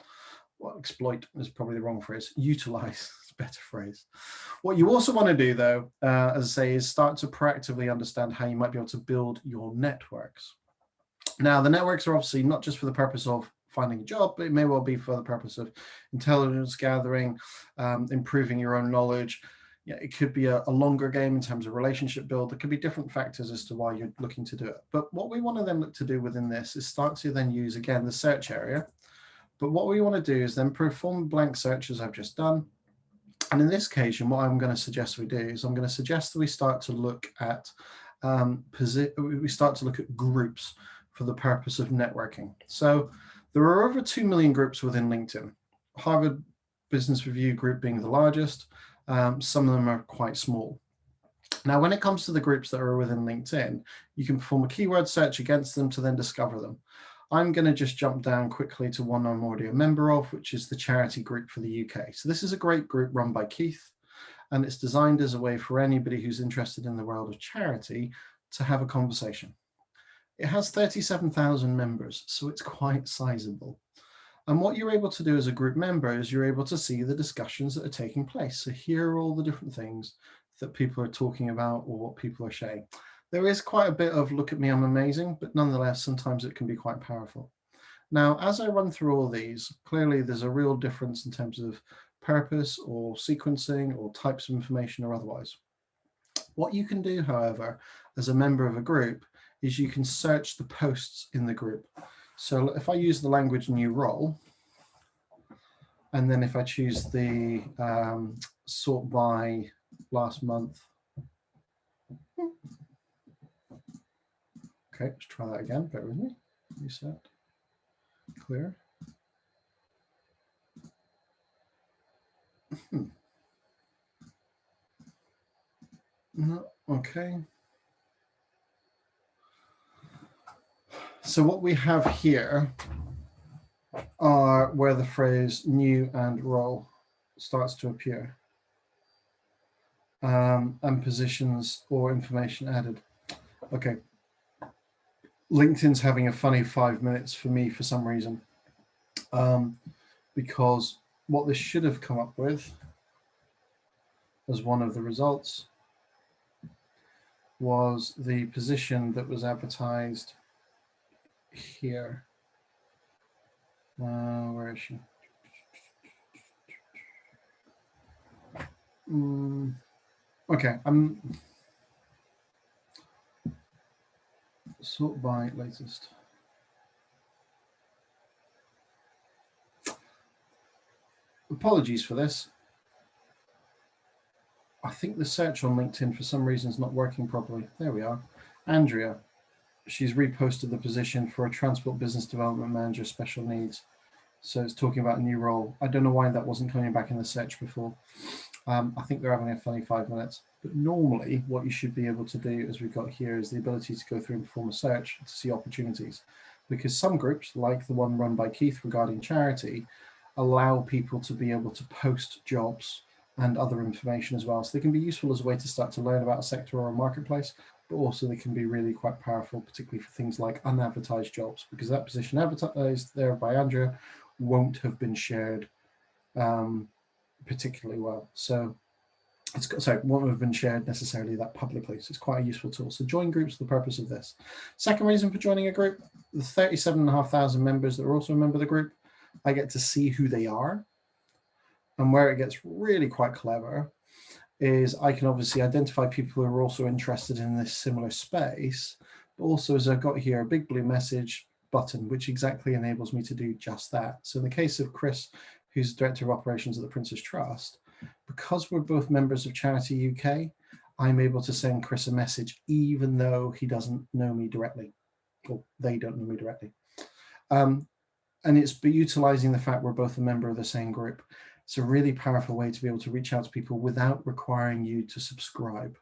Well, exploit is probably the wrong phrase. Utilize is a better phrase. What you also want to do, though, as I say, is start to proactively understand how you might be able to build your networks. Now, the networks are obviously not just for the purpose of finding a job, but it may well be for the purpose of intelligence gathering, improving your own knowledge. Yeah, it could be a longer game in terms of relationship build. There could be different factors as to why you're looking to do it. But what we want to then look to do within this is start to then use, again, the search area. But what we want to do is then perform blank search as I've just done. And in this occasion, what I'm going to suggest we do is I'm going to suggest that we start to look at groups for the purpose of networking. So there are over 2 million groups within LinkedIn. Harvard Business Review group being the largest. Some of them are quite small. Now, when it comes to the groups that are within LinkedIn, you can perform a keyword search against them to then discover them. I'm going to just jump down quickly to one I'm already a member of, which is the Charity Group for the UK. So this is a great group run by Keith, and it's designed as a way for anybody who's interested in the world of charity to have a conversation. It has 37,000 members, so it's quite sizable. And what you're able to do as a group member is you're able to see the discussions that are taking place. So here are all the different things that people are talking about or what people are saying. There is quite a bit of look at me, I'm amazing, but nonetheless, sometimes it can be quite powerful. Now, as I run through all these, clearly there's a real difference in terms of purpose or sequencing or types of information or otherwise. What you can do, however, as a member of a group is you can search the posts in the group. So if I use the language new role, and then if I choose the sort by last month. Okay, let's try that again, bear with me. Reset, clear. No, okay. So what we have here are where the phrase new and role starts to appear, and positions or information added. Okay. LinkedIn's having a funny 5 minutes for me for some reason, because what this should have come up with as one of the results was the position that was advertised here. Where is she? Okay, I'm sort by latest. Apologies for this. I think the search on LinkedIn for some reason is not working properly. There we are. Andrea, she's reposted the position for a transport business development manager, special needs. So it's talking about a new role. I don't know why that wasn't coming back in the search before. I think they're having a funny 5 minutes. But normally what you should be able to do, as we've got here, is the ability to go through and perform a search to see opportunities. Because some groups, like the one run by Keith regarding charity, allow people to be able to post jobs and other information as well. So they can be useful as a way to start to learn about a sector or a marketplace, but also they can be really quite powerful, particularly for things like unadvertised jobs, because that position advertised there by Andrea won't have been shared particularly well. So it's got, sorry, won't have been shared necessarily that publicly. So it's quite a useful tool. So join groups for the purpose of this. Second reason for joining a group, the 37,500 members that are also a member of the group, I get to see who they are. And where it gets really quite clever is I can obviously identify people who are also interested in this similar space, but also, as I've got here, a big blue message button, which exactly enables me to do just that. So in the case of Chris, who's Director of Operations at the Prince's Trust, because we're both members of Charity UK, I'm able to send Chris a message even though he doesn't know me directly, or they don't know me directly. And it's utilizing the fact we're both a member of the same group. It's a really powerful way to be able to reach out to people without requiring you to subscribe.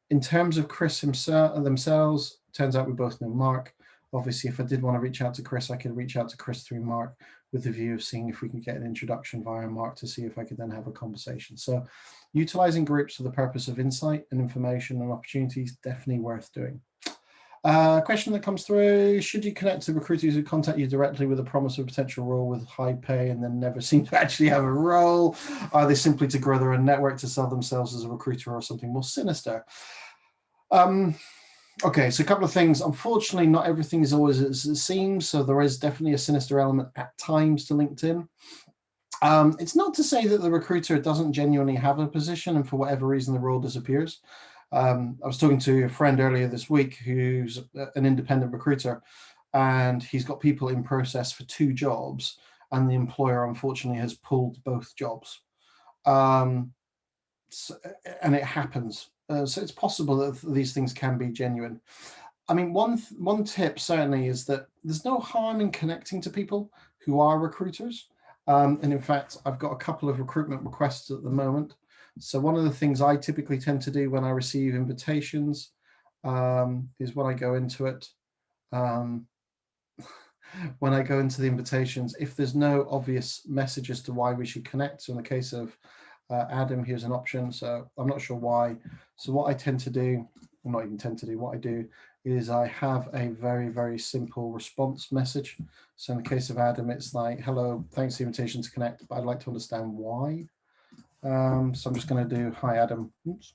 In terms of Chris themselves, turns out we both know Mark. Obviously, if I did want to reach out to Chris, I could reach out to Chris through Mark with the view of seeing if we can get an introduction via Mark to see if I could then have a conversation. So utilizing groups for the purpose of insight and information and opportunities, definitely worth doing. Question that comes through, should you connect to recruiters who contact you directly with a promise of a potential role with high pay and then never seem to actually have a role? Are they simply to grow their own network to sell themselves as a recruiter or something more sinister? Okay, so a couple of things. Unfortunately, not everything is always as it seems, so there is definitely a sinister element at times to LinkedIn. It's not to say that the recruiter doesn't genuinely have a position and for whatever reason the role disappears. I was talking to a friend earlier this week who's an independent recruiter, and he's got people in process for 2 jobs, and the employer unfortunately has pulled both jobs. And it happens. So it's possible that these things can be genuine. I mean, one tip certainly is that there's no harm in connecting to people who are recruiters. And in fact, I've got a couple of recruitment requests at the moment. So one of the things I typically tend to do when I receive invitations is when I go into it, when I go into the invitations, if there's no obvious message as to why we should connect, so in the case of Adam, here's an option, so I'm not sure why. So what I tend to do, or not even tend to do, what I do is I have a very, very simple response message. So in the case of Adam, it's like, hello, thanks for the invitation to connect, but I'd like to understand why. So I'm just going to do, hi, Adam. Oops.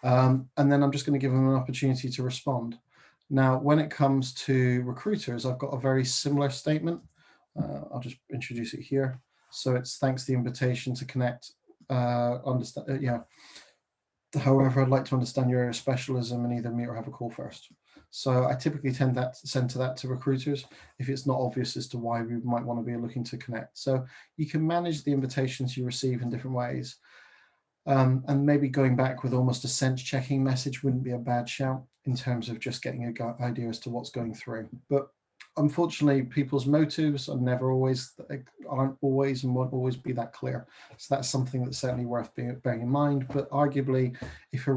And then I'm just going to give them an opportunity to respond. Now, when it comes to recruiters, I've got a very similar statement. I'll just introduce it here. So it's thanks for the invitation to connect. However, I'd like to understand your area of specialism and either meet or have a call first. So I typically send that to recruiters if it's not obvious as to why we might want to be looking to connect. So you can manage the invitations you receive in different ways. And maybe going back with almost a sense checking message wouldn't be a bad shout in terms of just getting an idea as to what's going through. But unfortunately, people's motives aren't always and won't always be that clear. So that's something that's certainly worth bearing in mind. But arguably, if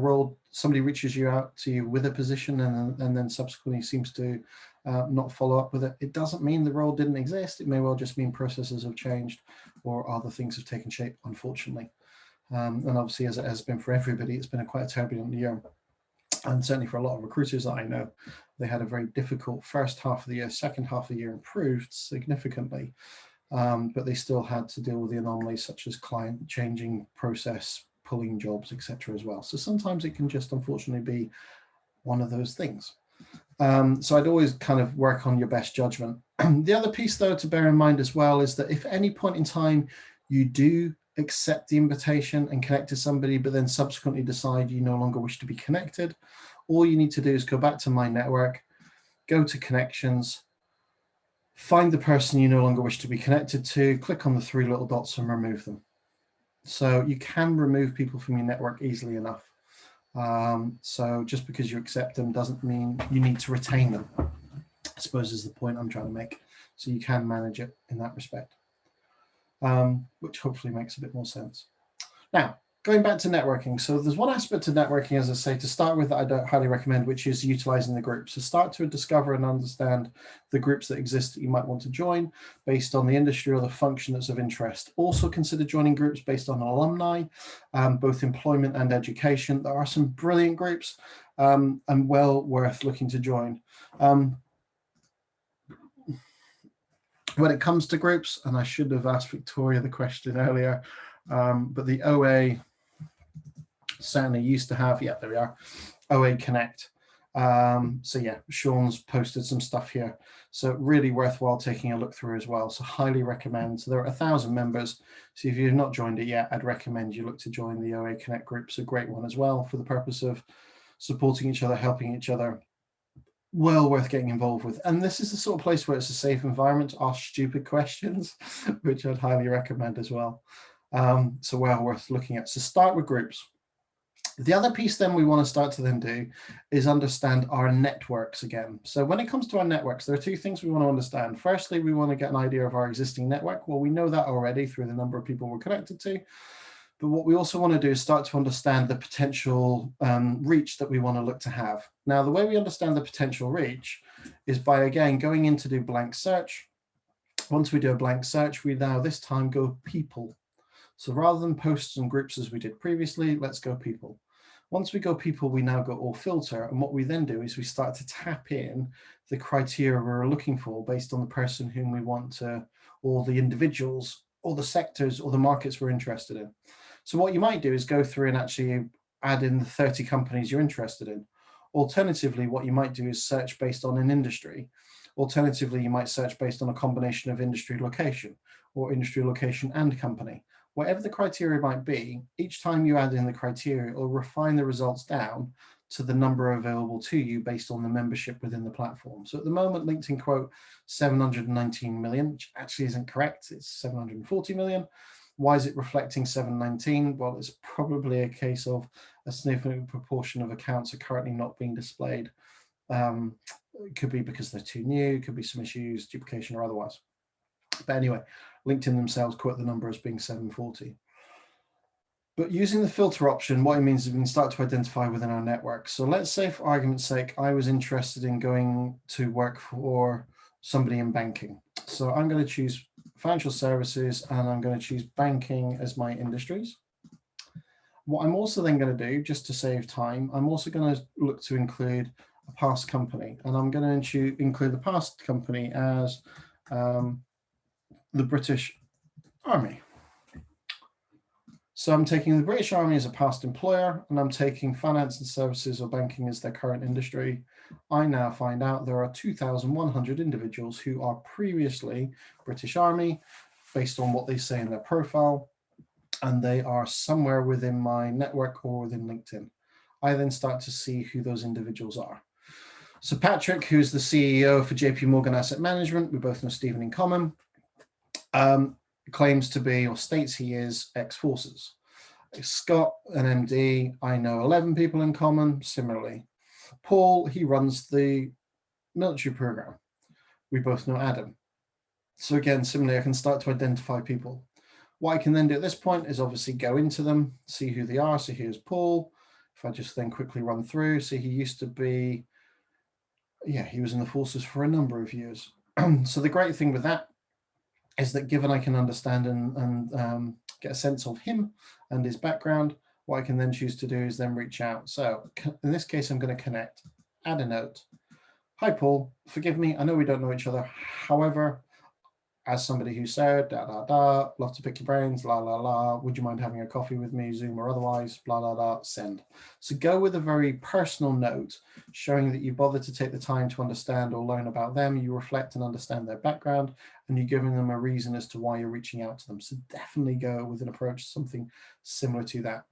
somebody reaches out to you with a position and then subsequently seems to not follow up with it, it doesn't mean the role didn't exist. It may well just mean processes have changed or other things have taken shape, unfortunately. And obviously, as it has been for everybody, it's been quite a turbulent year. And certainly for a lot of recruiters that I know, they had a very difficult first half of the year. Second half of the year improved significantly, but they still had to deal with the anomalies such as client changing process, pulling jobs, etc. as well. So sometimes it can just unfortunately be one of those things. So I'd always kind of work on your best judgment. The other piece, though, to bear in mind as well is that if at any point in time you do accept the invitation and connect to somebody, but then subsequently decide you no longer wish to be connected, all you need to do is go back to My Network, go to Connections, find the person you no longer wish to be connected to, click on the three little dots and remove them. So you can remove people from your network easily enough. So just because you accept them doesn't mean you need to retain them, I suppose is the point I'm trying to make. So you can manage it in that respect. Which hopefully makes a bit more sense. Now, going back to networking. So there's one aspect of networking, as I say, to start with that I don't highly recommend, which is utilizing the groups. So start to discover and understand the groups that exist that you might want to join based on the industry or the function that's of interest. Also consider joining groups based on alumni, both employment and education. There are some brilliant groups and well worth looking to join. When it comes to groups, and I should have asked Victoria the question earlier, but the OA certainly used to have, yeah, there we are, OA Connect. So yeah, Sean's posted some stuff here. So really worthwhile taking a look through as well. So highly recommend. So there are 1,000 members. So if you've not joined it yet, I'd recommend you look to join the OA Connect group. It's a great one as well for the purpose of supporting each other, helping each other. Well worth getting involved with. And this is the sort of place where it's a safe environment to ask stupid questions, which I'd highly recommend as well. So well worth looking at. So start with groups. The other piece then we want to start to then do is understand our networks again. So when it comes to our networks, there are two things we want to understand. Firstly, we want to get an idea of our existing network. Well, we know that already through the number of people we're connected to. But what we also want to do is start to understand the potential reach that we want to look to have. Now, the way we understand the potential reach is by, again, going in to do blank search. Once we do a blank search, we now this time go people. So rather than posts and groups as we did previously, let's go people. Once we go people, we now go all filter. And what we then do is we start to tap in the criteria we're looking for based on the person whom we want to, or the individuals, or the sectors, or the markets we're interested in. So what you might do is go through and actually add in the 30 companies you're interested in. Alternatively, what you might do is search based on an industry. Alternatively, you might search based on a combination of industry location or industry location and company. Whatever the criteria might be, each time you add in the criteria, it will refine the results down to the number available to you based on the membership within the platform. So at the moment, LinkedIn quote 719 million, which actually isn't correct. It's 740 million. Why is it reflecting 719? Well, it's probably a case of a significant proportion of accounts are currently not being displayed. It could be because they're too new, could be some issues, duplication or otherwise. But anyway, LinkedIn themselves quote the number as being 740. But using the filter option, what it means is we can start to identify within our network. So let's say, for argument's sake, I was interested in going to work for somebody in banking. So I'm going to choose financial services, and I'm going to choose banking as my industries. What I'm also then going to do, just to save time, I'm also going to look to include a past company, and I'm going to include the past company as the British Army. So I'm taking the British Army as a past employer, and I'm taking finance and services or banking as their current industry. I now find out there are 2,100 individuals who are previously British Army, based on what they say in their profile, and they are somewhere within my network or within LinkedIn. I then start to see who those individuals are. So Patrick, who's the CEO for JP Morgan Asset Management, we both know Stephen in common, claims to be, or states he is, ex-forces. Scott, an MD, I know 11 people in common, similarly. Paul, he runs the military program. We both know Adam. So again, similarly, I can start to identify people. What I can then do at this point is obviously go into them, see who they are. So here's Paul. If I just then quickly run through, see he used to be, he was in the forces for a number of years. So the great thing with that is that given I can understand and get a sense of him and his background, what I can then choose to do is then reach out. So in this case, I'm going to connect, add a note. Hi, Paul, forgive me, I know we don't know each other. However, as somebody who said, love to pick your brains, would you mind having a coffee with me, Zoom or otherwise, send. So go with a very personal note, showing that you bothered to take the time to understand or learn about them, you reflect and understand their background, and you're giving them a reason as to why you're reaching out to them. So definitely go with an approach, something similar to that.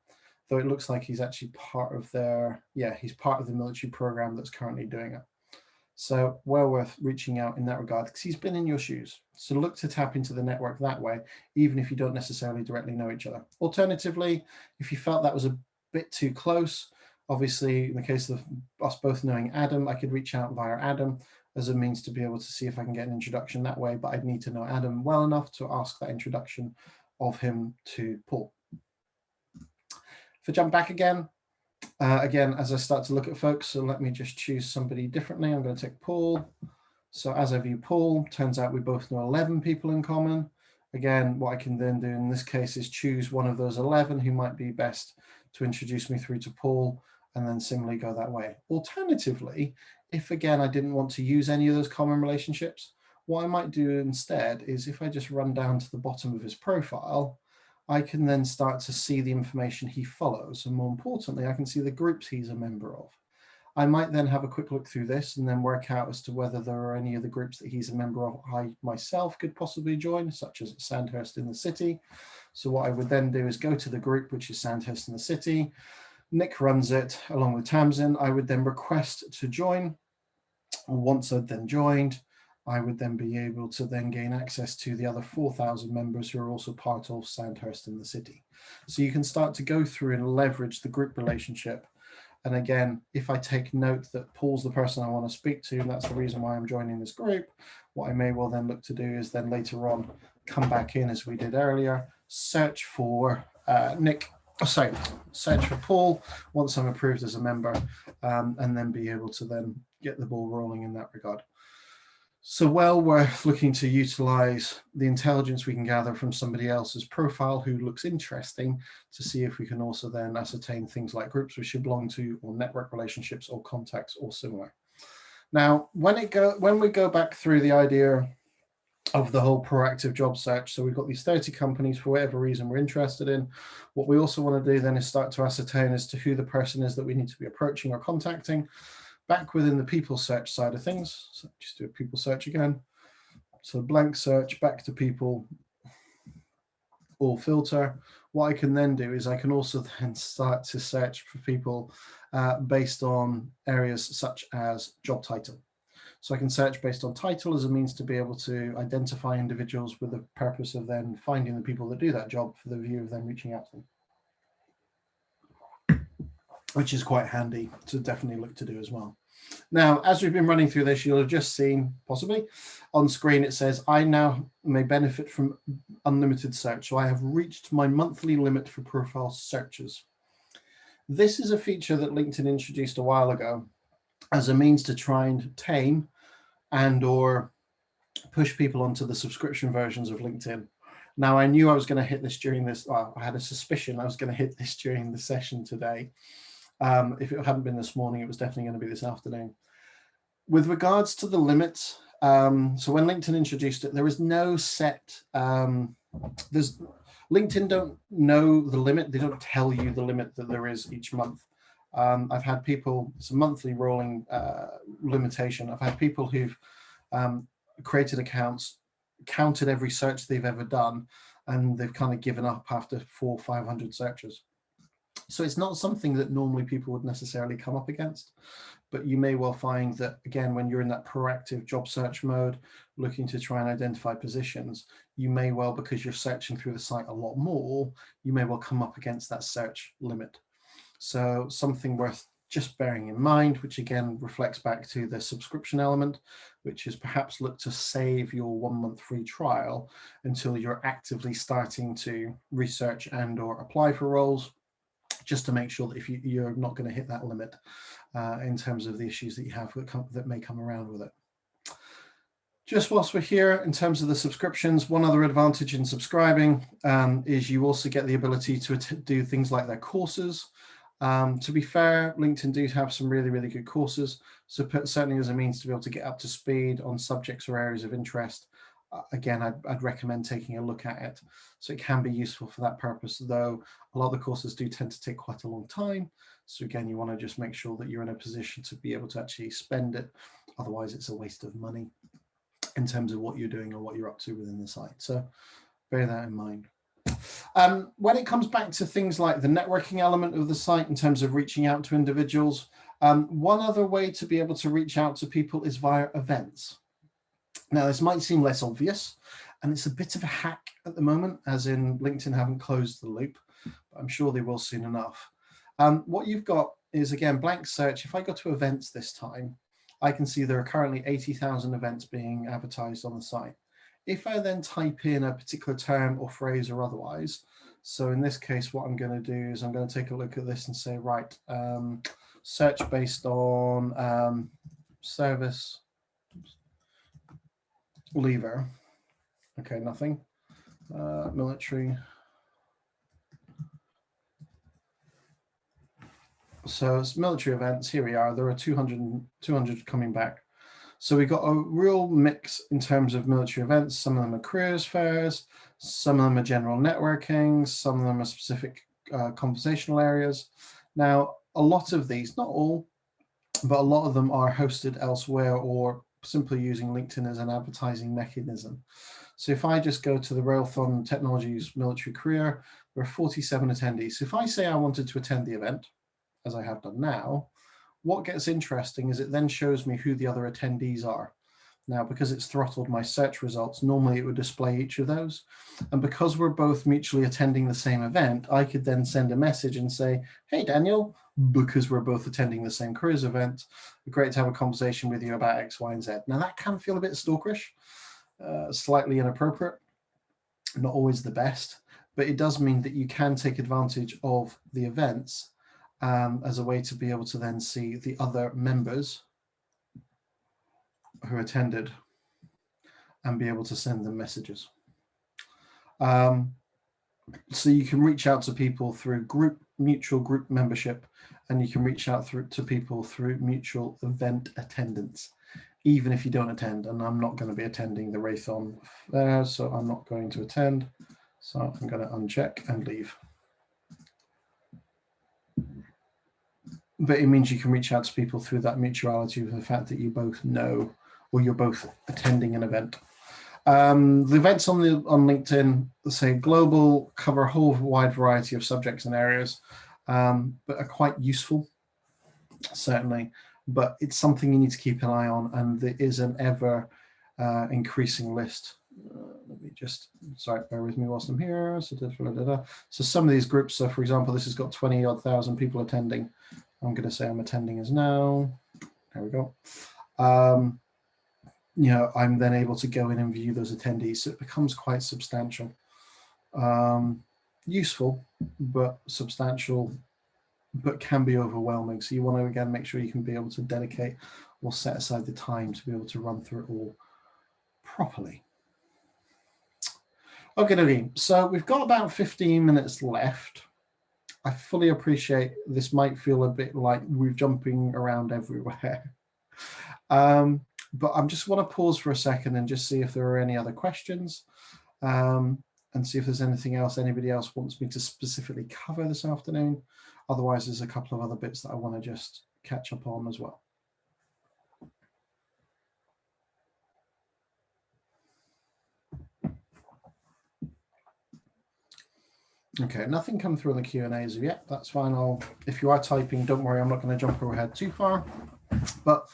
Though it looks like he's actually part of he's part of the military program that's currently doing it. So well worth reaching out in that regard, because he's been in your shoes. So look to tap into the network that way, even if you don't necessarily directly know each other. Alternatively, if you felt that was a bit too close, obviously in the case of us both knowing Adam, I could reach out via Adam as a means to be able to see if I can get an introduction that way, but I'd need to know Adam well enough to ask that introduction of him to Paul. If I jump back again, as I start to look at folks, so let me just choose somebody differently. I'm going to take Paul. So as I view Paul, turns out we both know 11 people in common. Again, what I can then do in this case is choose one of those 11 who might be best to introduce me through to Paul, and then similarly go that way. Alternatively, if again, I didn't want to use any of those common relationships, what I might do instead is if I just run down to the bottom of his profile, I can then start to see the information he follows. And more importantly, I can see the groups he's a member of. I might then have a quick look through this and then work out as to whether there are any of the groups that he's a member of I myself could possibly join, such as Sandhurst in the City. So what I would then do is go to the group, which is Sandhurst in the City. Nick runs it along with Tamsin. I would then request to join. Once I'd then joined, I would then be able to then gain access to the other 4,000 members who are also part of Sandhurst in the City. So you can start to go through and leverage the group relationship. And again, if I take note that Paul's the person I want to speak to, and that's the reason why I'm joining this group, what I may well then look to do is then later on come back in as we did earlier, search for search for Paul once I'm approved as a member, and then be able to then get the ball rolling in that regard. So well worth looking to utilize the intelligence we can gather from somebody else's profile who looks interesting to see if we can also then ascertain things like groups we should belong to, or network relationships or contacts or similar. Now, when we go back through the idea of the whole proactive job search, so we've got these 30 companies for whatever reason we're interested in. What we also want to do then is start to ascertain as to who the person is that we need to be approaching or contacting. Back within the people search side of things, so just do a people search again. So blank search, back to people, or filter. What I can then do is I can also then start to search for people based on areas such as job title. So I can search based on title as a means to be able to identify individuals with the purpose of then finding the people that do that job for the view of them reaching out to them, which is quite handy to definitely look to do as well. Now, as we've been running through this, you'll have just seen, possibly, on screen it says, I now may benefit from unlimited search. So I have reached my monthly limit for profile searches. This is a feature that LinkedIn introduced a while ago as a means to try and tame and or push people onto the subscription versions of LinkedIn. Now, I knew I was going to hit this during this, well, I had a suspicion I was going to hit this during the session today. If it hadn't been this morning, it was definitely going to be this afternoon. With regards to the limits, so when LinkedIn introduced it, there is no set, LinkedIn don't know the limit. They don't tell you the limit that there is each month. I've had people, it's a monthly rolling limitation. I've had people who've created accounts, counted every search they've ever done, and they've kind of given up after 400 or 500 searches. So it's not something that normally people would necessarily come up against, but you may well find that, again, when you're in that proactive job search mode, looking to try and identify positions, you may well, because you're searching through the site a lot more, you may well come up against that search limit. So something worth just bearing in mind, which again reflects back to the subscription element, which is perhaps look to save your 1 month free trial until you're actively starting to research and or apply for roles, just to make sure that if you're not going to hit that limit in terms of the issues that you have that may come around with it. Just whilst we're here, in terms of the subscriptions, one other advantage in subscribing is you also get the ability to do things like their courses. To be fair, LinkedIn do have some really, really good courses. So certainly as a means to be able to get up to speed on subjects or areas of interest, again, I'd recommend taking a look at it. So it can be useful for that purpose, though a lot of the courses do tend to take quite a long time. So again, you want to just make sure that you're in a position to be able to actually spend it. Otherwise, it's a waste of money in terms of what you're doing or what you're up to within the site. So bear that in mind. When it comes back to things like the networking element of the site in terms of reaching out to individuals, one other way to be able to reach out to people is via events. Now, this might seem less obvious, and it's a bit of a hack at the moment, as in LinkedIn haven't closed the loop, but I'm sure they will soon enough. What you've got is, again, blank search. If I go to events this time, I can see there are currently 80,000 events being advertised on the site. If I then type in a particular term or phrase or otherwise, so in this case, what I'm going to do is I'm going to take a look at this and say, right, search based on service lever. Okay, nothing. Military. So it's military events. Here we are. There are 200 coming back. So we've got a real mix in terms of military events. Some of them are careers fairs, some of them are general networking, some of them are specific conversational areas. Now, a lot of these, not all, but a lot of them are hosted elsewhere or simply using LinkedIn as an advertising mechanism. So if I just go to the Railthon Technologies Military Career, there are 47 attendees. So if I say I wanted to attend the event, as I have done now, what gets interesting is it then shows me who the other attendees are. Now, because it's throttled my search results, normally it would display each of those. And because we're both mutually attending the same event, I could then send a message and say, hey, Daniel, because we're both attending the same careers event, great to have a conversation with you about X, Y, and Z. Now, that can feel a bit stalkerish, slightly inappropriate, not always the best, but it does mean that you can take advantage of the events as a way to be able to then see the other members who attended and be able to send them messages. So you can reach out to people through mutual group membership, and you can reach out to people through mutual event attendance, even if you don't attend. And I'm not going to be attending the Railthon fair, so I'm not going to attend. So I'm going to uncheck and leave. But it means you can reach out to people through that mutuality with the fact that you both know, or you're both attending an event. The events on LinkedIn, say global, cover a whole wide variety of subjects and areas, but are quite useful, certainly. But it's something you need to keep an eye on, and there is an ever increasing list. Let me just, sorry, bear with me whilst I'm here. So some of these groups, for example, this has got 20,000 people attending. I'm going to say I'm attending as now. There we go. You know, I'm then able to go in and view those attendees. So it becomes quite substantial. Useful, but substantial, but can be overwhelming. So you want to, again, make sure you can be able to dedicate or set aside the time to be able to run through it all properly. Okay, so we've got about 15 minutes left. I fully appreciate this might feel a bit like we're jumping around everywhere. But I just want to pause for a second and just see if there are any other questions, and see if there's anything else anybody else wants me to specifically cover this afternoon. Otherwise, there's a couple of other bits that I want to just catch up on as well. Okay, nothing come through on the Q&A as of yet. That's fine. If you are typing, don't worry, I'm not going to jump ahead too far. But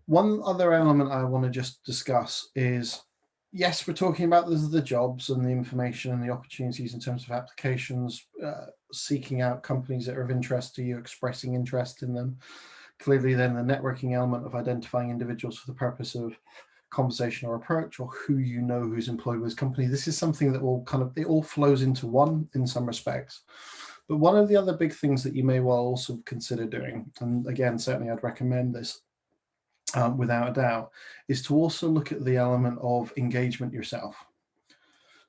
one other element I want to just discuss is, yes, we're talking about the jobs and the information and the opportunities in terms of applications, seeking out companies that are of interest to you, expressing interest in them. Clearly, then the networking element of identifying individuals for the purpose of conversation or approach, or who you know who's employed with this company. This is something that will it all flows into one in some respects. But one of the other big things that you may well also consider doing, and again, certainly I'd recommend this without a doubt, is to also look at the element of engagement yourself.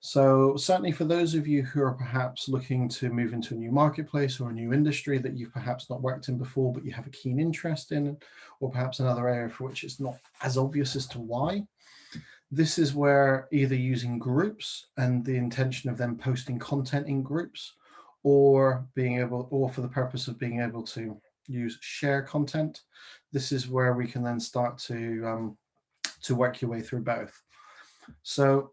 So certainly for those of you who are perhaps looking to move into a new marketplace or a new industry that you've perhaps not worked in before, but you have a keen interest in, or perhaps another area for which it's not as obvious as to why, this is where either using groups and the intention of them posting content in groups, or for the purpose of being able to use share content, this is where we can then start to work your way through both. So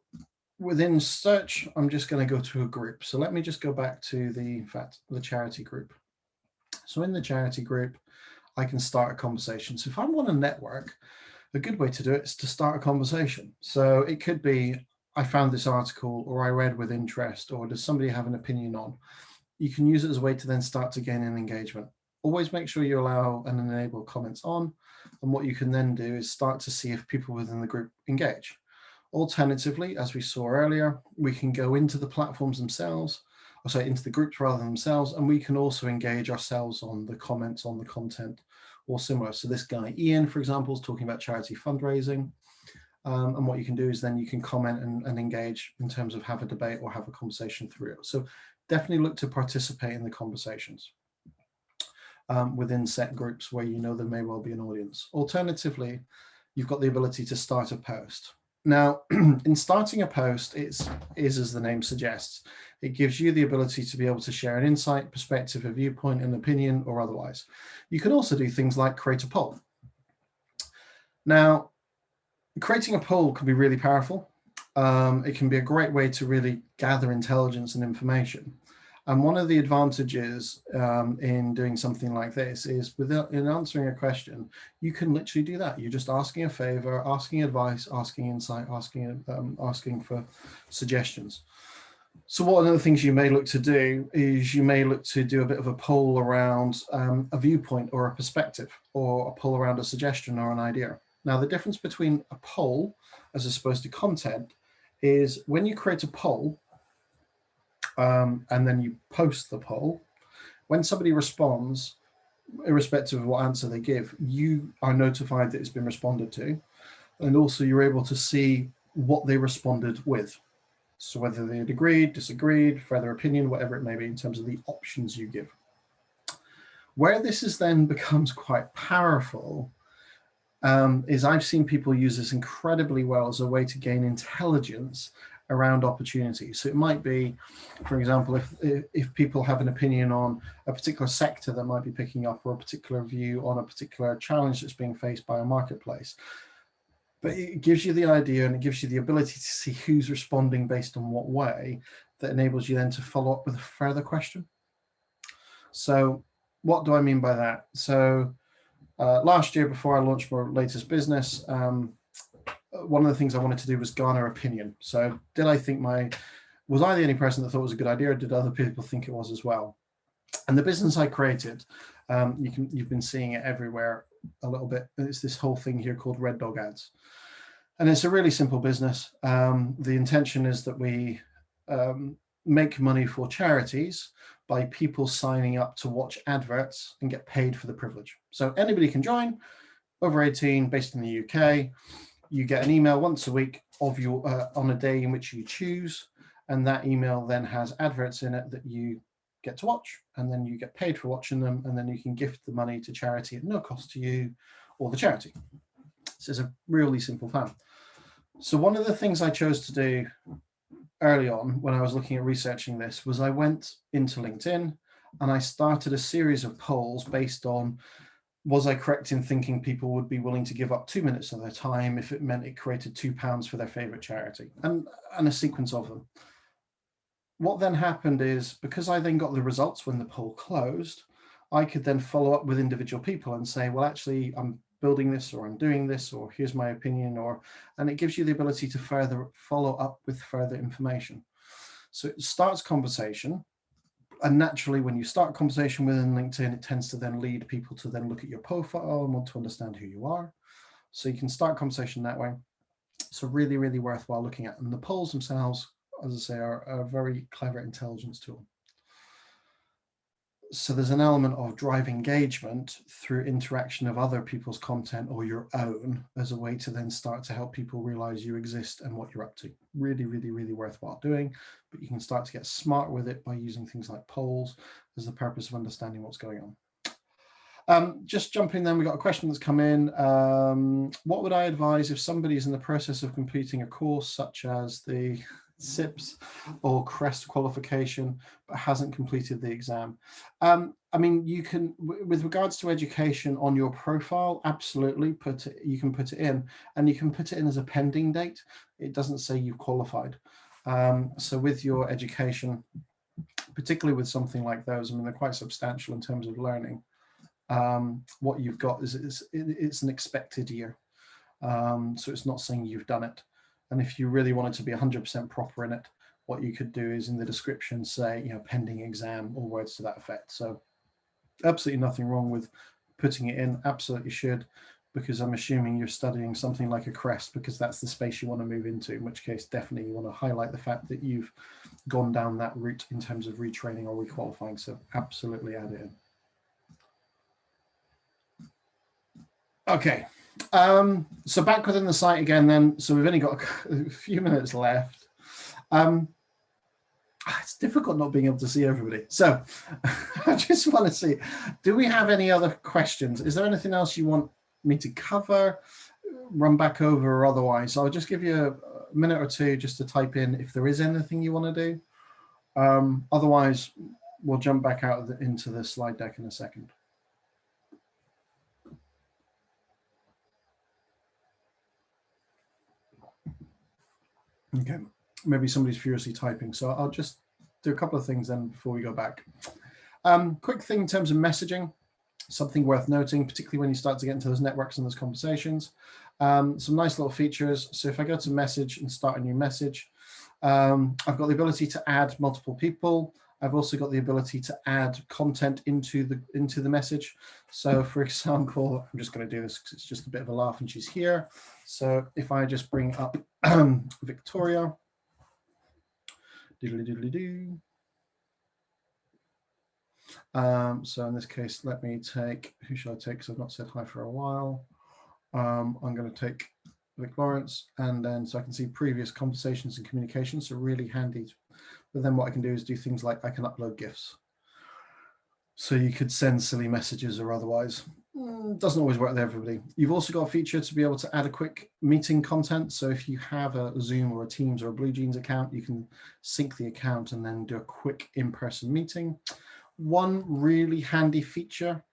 within search, I'm just going to go to a group. So let me just go back to the charity group. So in the charity group, I can start a conversation. So if I want to network, a good way to do it is to start a conversation. So it could be, I found this article, or I read with interest, or does somebody have an opinion on? You can use it as a way to then start to gain an engagement. Always make sure you allow and enable comments on. And what you can then do is start to see if people within the group engage. Alternatively, as we saw earlier, we can go into the platforms themselves, or sorry, into the groups rather than themselves, and we can also engage ourselves on the comments on the content or similar. So this guy, Ian, for example, is talking about charity fundraising. And what you can do is then you can comment and engage in terms of have a debate or have a conversation through it. So definitely look to participate in the conversations within set groups where you know there may well be an audience. Alternatively, you've got the ability to start a post. Now, in starting a post, is as the name suggests, it gives you the ability to be able to share an insight, perspective, a viewpoint, an opinion, or otherwise. You can also do things like create a poll. Now, creating a poll can be really powerful. It can be a great way to really gather intelligence and information. And one of the advantages in doing something like this is in answering a question, you can literally do that. You're just asking a favor, asking advice, asking insight, asking for suggestions. So one of the things you may look to do is you may look to do a bit of a poll around a viewpoint or a perspective, or a poll around a suggestion or an idea. Now, the difference between a poll as opposed to content is when you create a poll, and then you post the poll, when somebody responds, irrespective of what answer they give, you are notified that it's been responded to, and also you're able to see what they responded with. So whether they had agreed, disagreed, further opinion, whatever it may be, in terms of the options you give. Where this is then becomes quite powerful is I've seen people use this incredibly well as a way to gain intelligence around opportunities. So it might be, for example, if people have an opinion on a particular sector that might be picking up, or a particular view on a particular challenge that's being faced by a marketplace. But it gives you the idea, and it gives you the ability to see who's responding based on what way, that enables you then to follow up with a further question. So what do I mean by that? So last year, before I launched my latest business, one of the things I wanted to do was garner opinion. So was I the only person that thought it was a good idea, or did other people think it was as well? And the business I created You've been seeing it everywhere a little bit. It's this whole thing here called Red Dog ads. And it's a really simple business. The intention is that we make money for charities by people signing up to watch adverts and get paid for the privilege. So anybody can join, over 18, based in the UK. You get an email once a week of your on a day in which you choose, and that email then has adverts in it that you get to watch, and then you get paid for watching them, and then you can gift the money to charity at no cost to you or the charity. So it's a really simple plan. So one of the things I chose to do early on when I was looking at researching this was I went into LinkedIn and I started a series of polls based on, was I correct in thinking people would be willing to give up 2 minutes of their time if it meant it created £2 for their favorite charity, and a sequence of them. What then happened is, because I then got the results when the poll closed, I could then follow up with individual people and say, well, actually, I'm building this, or I'm doing this, or here's my opinion, and it gives you the ability to further follow up with further information. So it starts conversation. And naturally, when you start a conversation within LinkedIn, it tends to then lead people to then look at your profile and want to understand who you are. So you can start conversation that way. So really, really worthwhile looking at. And the polls themselves, as I say, are a very clever intelligence tool. So there's an element of drive engagement through interaction of other people's content or your own as a way to then start to help people realize you exist and what you're up to. Really, really, really worthwhile doing, but you can start to get smart with it by using things like polls as the purpose of understanding what's going on. Just jumping then, we got a question that's come in. What would I advise if somebody is in the process of completing a course such as the SIPS or CREST qualification, but hasn't completed the exam? I mean, you can, with regards to education on your profile, absolutely you can put it in, and you can put it in as a pending date. It doesn't say you've qualified. So with your education, particularly with something like those, I mean, they're quite substantial in terms of learning. What you've got is it's an expected year. So it's not saying you've done it. And if you really wanted to be 100% proper in it, what you could do is in the description say, pending exam or words to that effect. So absolutely nothing wrong with putting it in. Absolutely should, because I'm assuming you're studying something like a CREST because that's the space you want to move into, in which case definitely you want to highlight the fact that you've gone down that route in terms of retraining or requalifying. So absolutely add it in. Okay, so back within the site again then. So we've only got a few minutes left. It's difficult not being able to see everybody. So I just want to see, do we have any other questions? Is there anything else you want me to cover, run back over, or otherwise? I'll just give you a minute or two just to type in if there is anything you want to do. Otherwise, we'll jump back out into the slide deck in a second. Okay, maybe somebody's furiously typing. So I'll just do a couple of things then before we go back. Quick thing in terms of messaging, something worth noting, particularly when you start to get into those networks and those conversations. Some nice little features. So if I go to message and start a new message, I've got the ability to add multiple people. I've also got the ability to add content into the message. So for example, I'm just going to do this because it's just a bit of a laugh and she's here. So if I just bring up Victoria, doodly doodly doo. So in this case, let me take, who should I take? Because I've not said hi for a while. I'm going to take Vic Lawrence, and then so I can see previous conversations and communications. So really handy. But then what I can do is do things like I can upload GIFs. So you could send silly messages or otherwise. Doesn't always work with everybody. You've also got a feature to be able to add a quick meeting content. So if you have a Zoom or a Teams or a BlueJeans account, you can sync the account and then do a quick in-person meeting. One really handy feature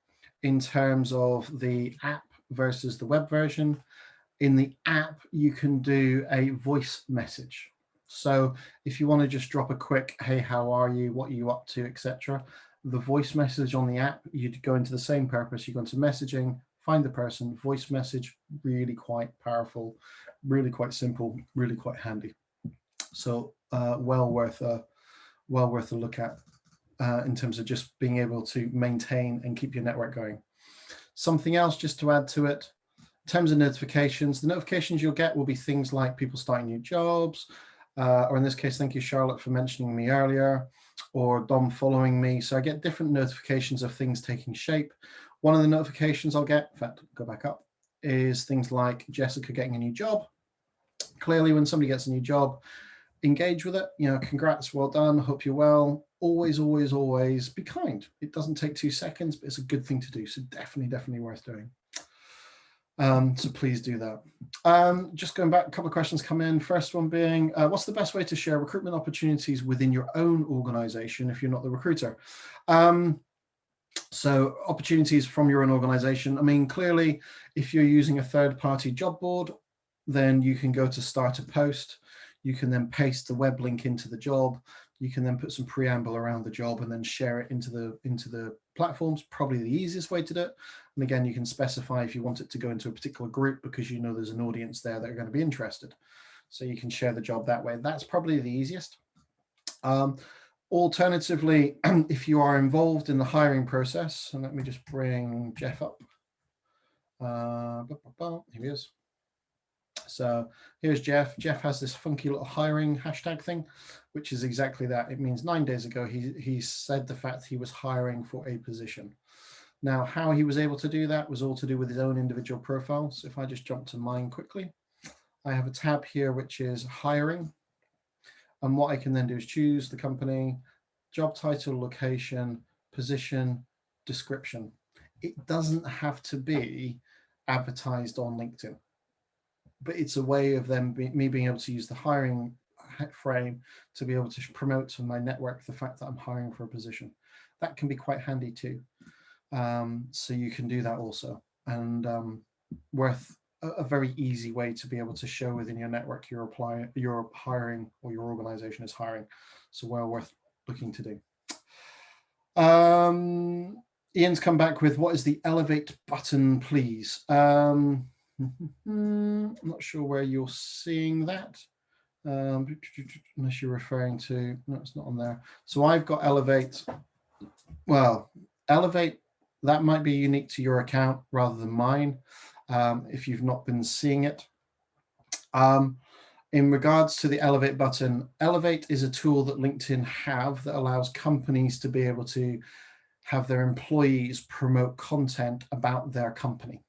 in terms of the app versus the web version. In the app, you can do a voice message. So if you want to just drop a quick, hey, how are you? What are you up to, etc. The voice message on the app, you'd go into the same purpose. You go into messaging, find the person, voice message, really quite powerful, really quite simple, really quite handy. So well worth a look at. in terms of just being able to maintain and keep your network going. Something else just to add to it, in terms of notifications, the notifications you'll get will be things like people starting new jobs, or in this case, thank you, Charlotte, for mentioning me earlier, or Dom following me. So I get different notifications of things taking shape. One of the notifications I'll get, in fact, go back up, is things like Jessica getting a new job. Clearly, when somebody gets a new job, engage with it. You know, congrats, well done, hope you're well. Always, always, always be kind. It doesn't take 2 seconds, but it's a good thing to do. So definitely worth doing. So please do that. Just going back, a couple of questions come in. First one being, what's the best way to share recruitment opportunities within your own organization if you're not the recruiter? So opportunities from your own organization. I mean, clearly, if you're using a third-party job board, then you can go to start a post. You can then paste the web link into the job. You can then put some preamble around the job and then share it into the platforms. Probably the easiest way to do it. And again, you can specify if you want it to go into a particular group because you know there's an audience there that are going to be interested. So you can share the job that way. That's probably the easiest. Alternatively, if you are involved in the hiring process, and let me just bring Jeff up. Here he is. So here's Jeff. Jeff has this funky little hiring hashtag thing, which is exactly that. It means 9 days ago, he said the fact he was hiring for a position. Now, how he was able to do that was all to do with his own individual profile. So if I just jump to mine quickly, I have a tab here, which is hiring. And what I can then do is choose the company, job title, location, position, description. It doesn't have to be advertised on LinkedIn, but it's a way of me being able to use the hiring frame to be able to promote to my network the fact that I'm hiring for a position. That can be quite handy too. So you can do that also, and worth a very easy way to be able to show within your network you're hiring, or your organization is hiring. So well worth looking to do. Ian's come back with, what is the Elevate button, please? I'm not sure where you're seeing that. Unless you're referring to, no, it's not on there. So I've got Elevate. Well, Elevate, that might be unique to your account rather than mine, if you've not been seeing it. In regards to the Elevate button, Elevate is a tool that LinkedIn have that allows companies to be able to have their employees promote content about their company.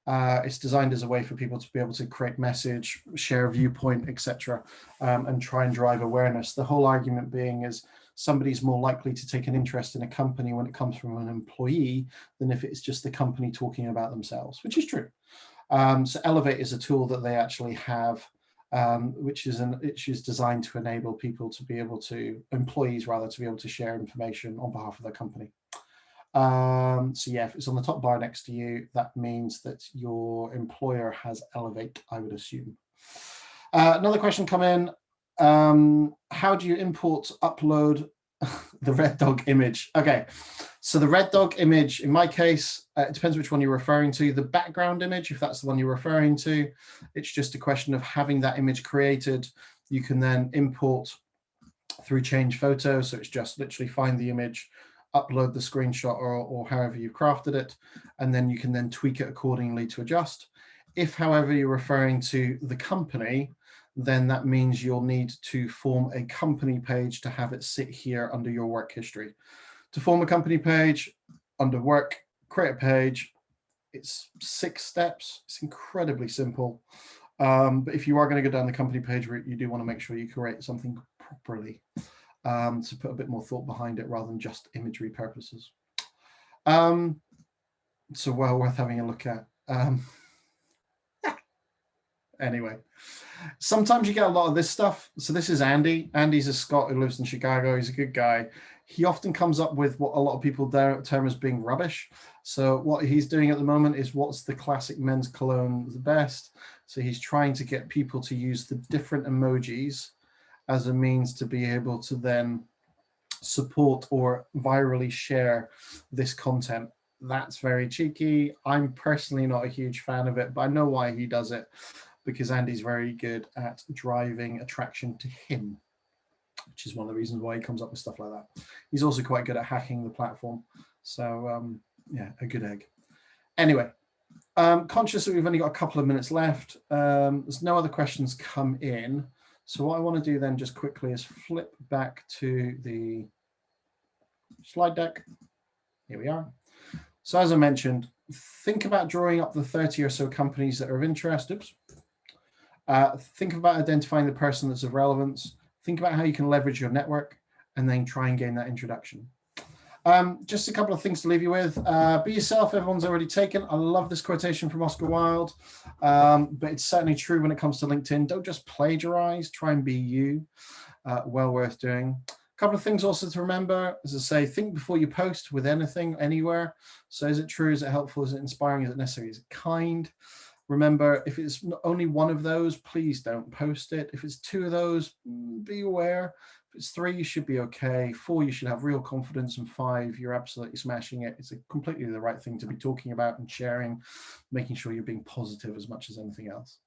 It's designed as a way for people to be able to create message, share a viewpoint, etc., and try and drive awareness. The whole argument being is somebody's more likely to take an interest in a company when it comes from an employee than if it's just the company talking about themselves, which is true. So Elevate is a tool that they actually have, which is designed to enable people to be able to, employees rather, to be able to share information on behalf of their company. So yeah, if it's on the top bar next to you, that means that your employer has Elevate, I would assume. Another question come in. How do you import, upload the red dog image? Okay, so the red dog image, in my case, it depends which one you're referring to. The background image, if that's the one you're referring to, it's just a question of having that image created. You can then import through Change Photo. So it's just literally find the image, upload the screenshot or however you've crafted it, and then you can then tweak it accordingly to adjust. If, however, you're referring to the company, then that means you'll need to form a company page to have it sit here under your work history. To form a company page, under work, create a page. It's 6 steps. It's incredibly simple. But if you are going to go down the company page route, you do want to make sure you create something properly. To put a bit more thought behind it rather than just imagery purposes. So well worth having a look at. Anyway, sometimes you get a lot of this stuff. So this is Andy. Andy's a Scot who lives in Chicago. He's a good guy. He often comes up with what a lot of people term as being rubbish. So what he's doing at the moment is, what's the classic men's cologne the best? So he's trying to get people to use the different emojis as a means to be able to then support or virally share this content. That's very cheeky. I'm personally not a huge fan of it, but I know why he does it, because Andy's very good at driving attraction to him. which is one of the reasons why he comes up with stuff like that. He's also quite good at hacking the platform. So yeah, a good egg. Anyway, conscious that we've only got a couple of minutes left. There's no other questions come in. So what I want to do then just quickly is flip back to the slide deck. Here we are. So as I mentioned, think about drawing up the 30 or so companies that are of interest. Oops. Think about identifying the person that's of relevance. Think about how you can leverage your network, and then try and gain that introduction. Just a couple of things to leave you with. Be yourself, everyone's already taken. I love this quotation from Oscar Wilde, but it's certainly true when it comes to LinkedIn. Don't just plagiarize, try and be you. Well worth doing. A couple of things also to remember, as I say, think before you post with anything, anywhere. So is it true, is it helpful, is it inspiring, is it necessary, is it kind? Remember, if it's only one of those, please don't post it. If it's two of those, be aware. If it's three, you should be okay. Four, you should have real confidence. And five, you're absolutely smashing it. It's completely the right thing to be talking about and sharing, making sure you're being positive as much as anything else.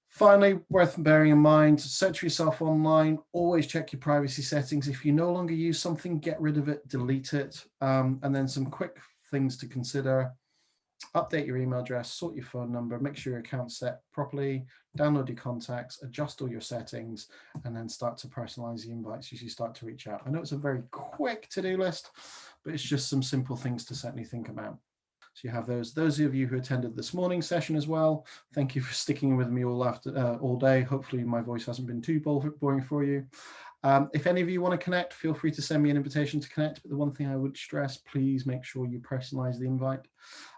Finally, worth bearing in mind, search for yourself online. Always check your privacy settings. If you no longer use something, get rid of it, delete it. And then some quick things to consider. Update your email address, sort your phone number, make sure your account's set properly, download your contacts, adjust all your settings, and then start to personalize the invites as you start to reach out. I know it's a very quick to-do list, but it's just some simple things to certainly think about. So you have those of you who attended this morning's session as well. Thank you for sticking with me all day. Hopefully my voice hasn't been too boring for you. If any of you want to connect, feel free to send me an invitation to connect. But the one thing I would stress, please make sure you personalize the invite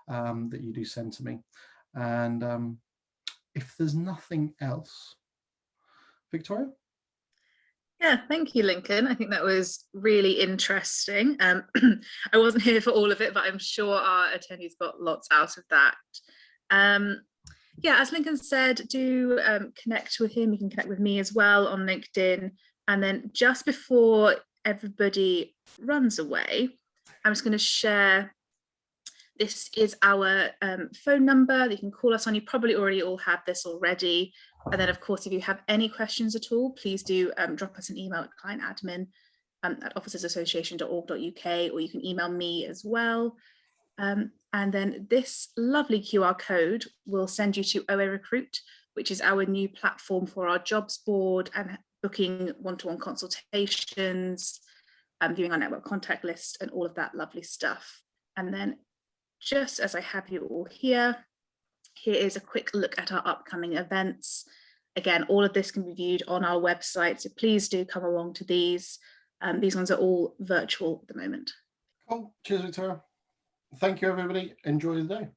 that you do send to me. And if there's nothing else, Victoria? Yeah, thank you, Lincoln. I think that was really interesting. I wasn't here for all of it, but I'm sure our attendees got lots out of that. Yeah, as Lincoln said, do connect with him. You can connect with me as well on LinkedIn. And then just before everybody runs away, I'm just going to share. This is our phone number that you can call us on. You probably already all have this already. And then, of course, if you have any questions at all, please do drop us an email at clientadmin at officersassociation.org.uk, or you can email me as well. And then this lovely QR code will send you to OA Recruit, which is our new platform for our jobs board and booking one-to-one consultations, viewing our network contact list, and all of that lovely stuff. And then, just as I have you all here, here is a quick look at our upcoming events. Again, all of this can be viewed on our website, so please do come along to these. These ones are all virtual at the moment. Cool. Cheers, Victoria. Thank you, everybody. Enjoy the day.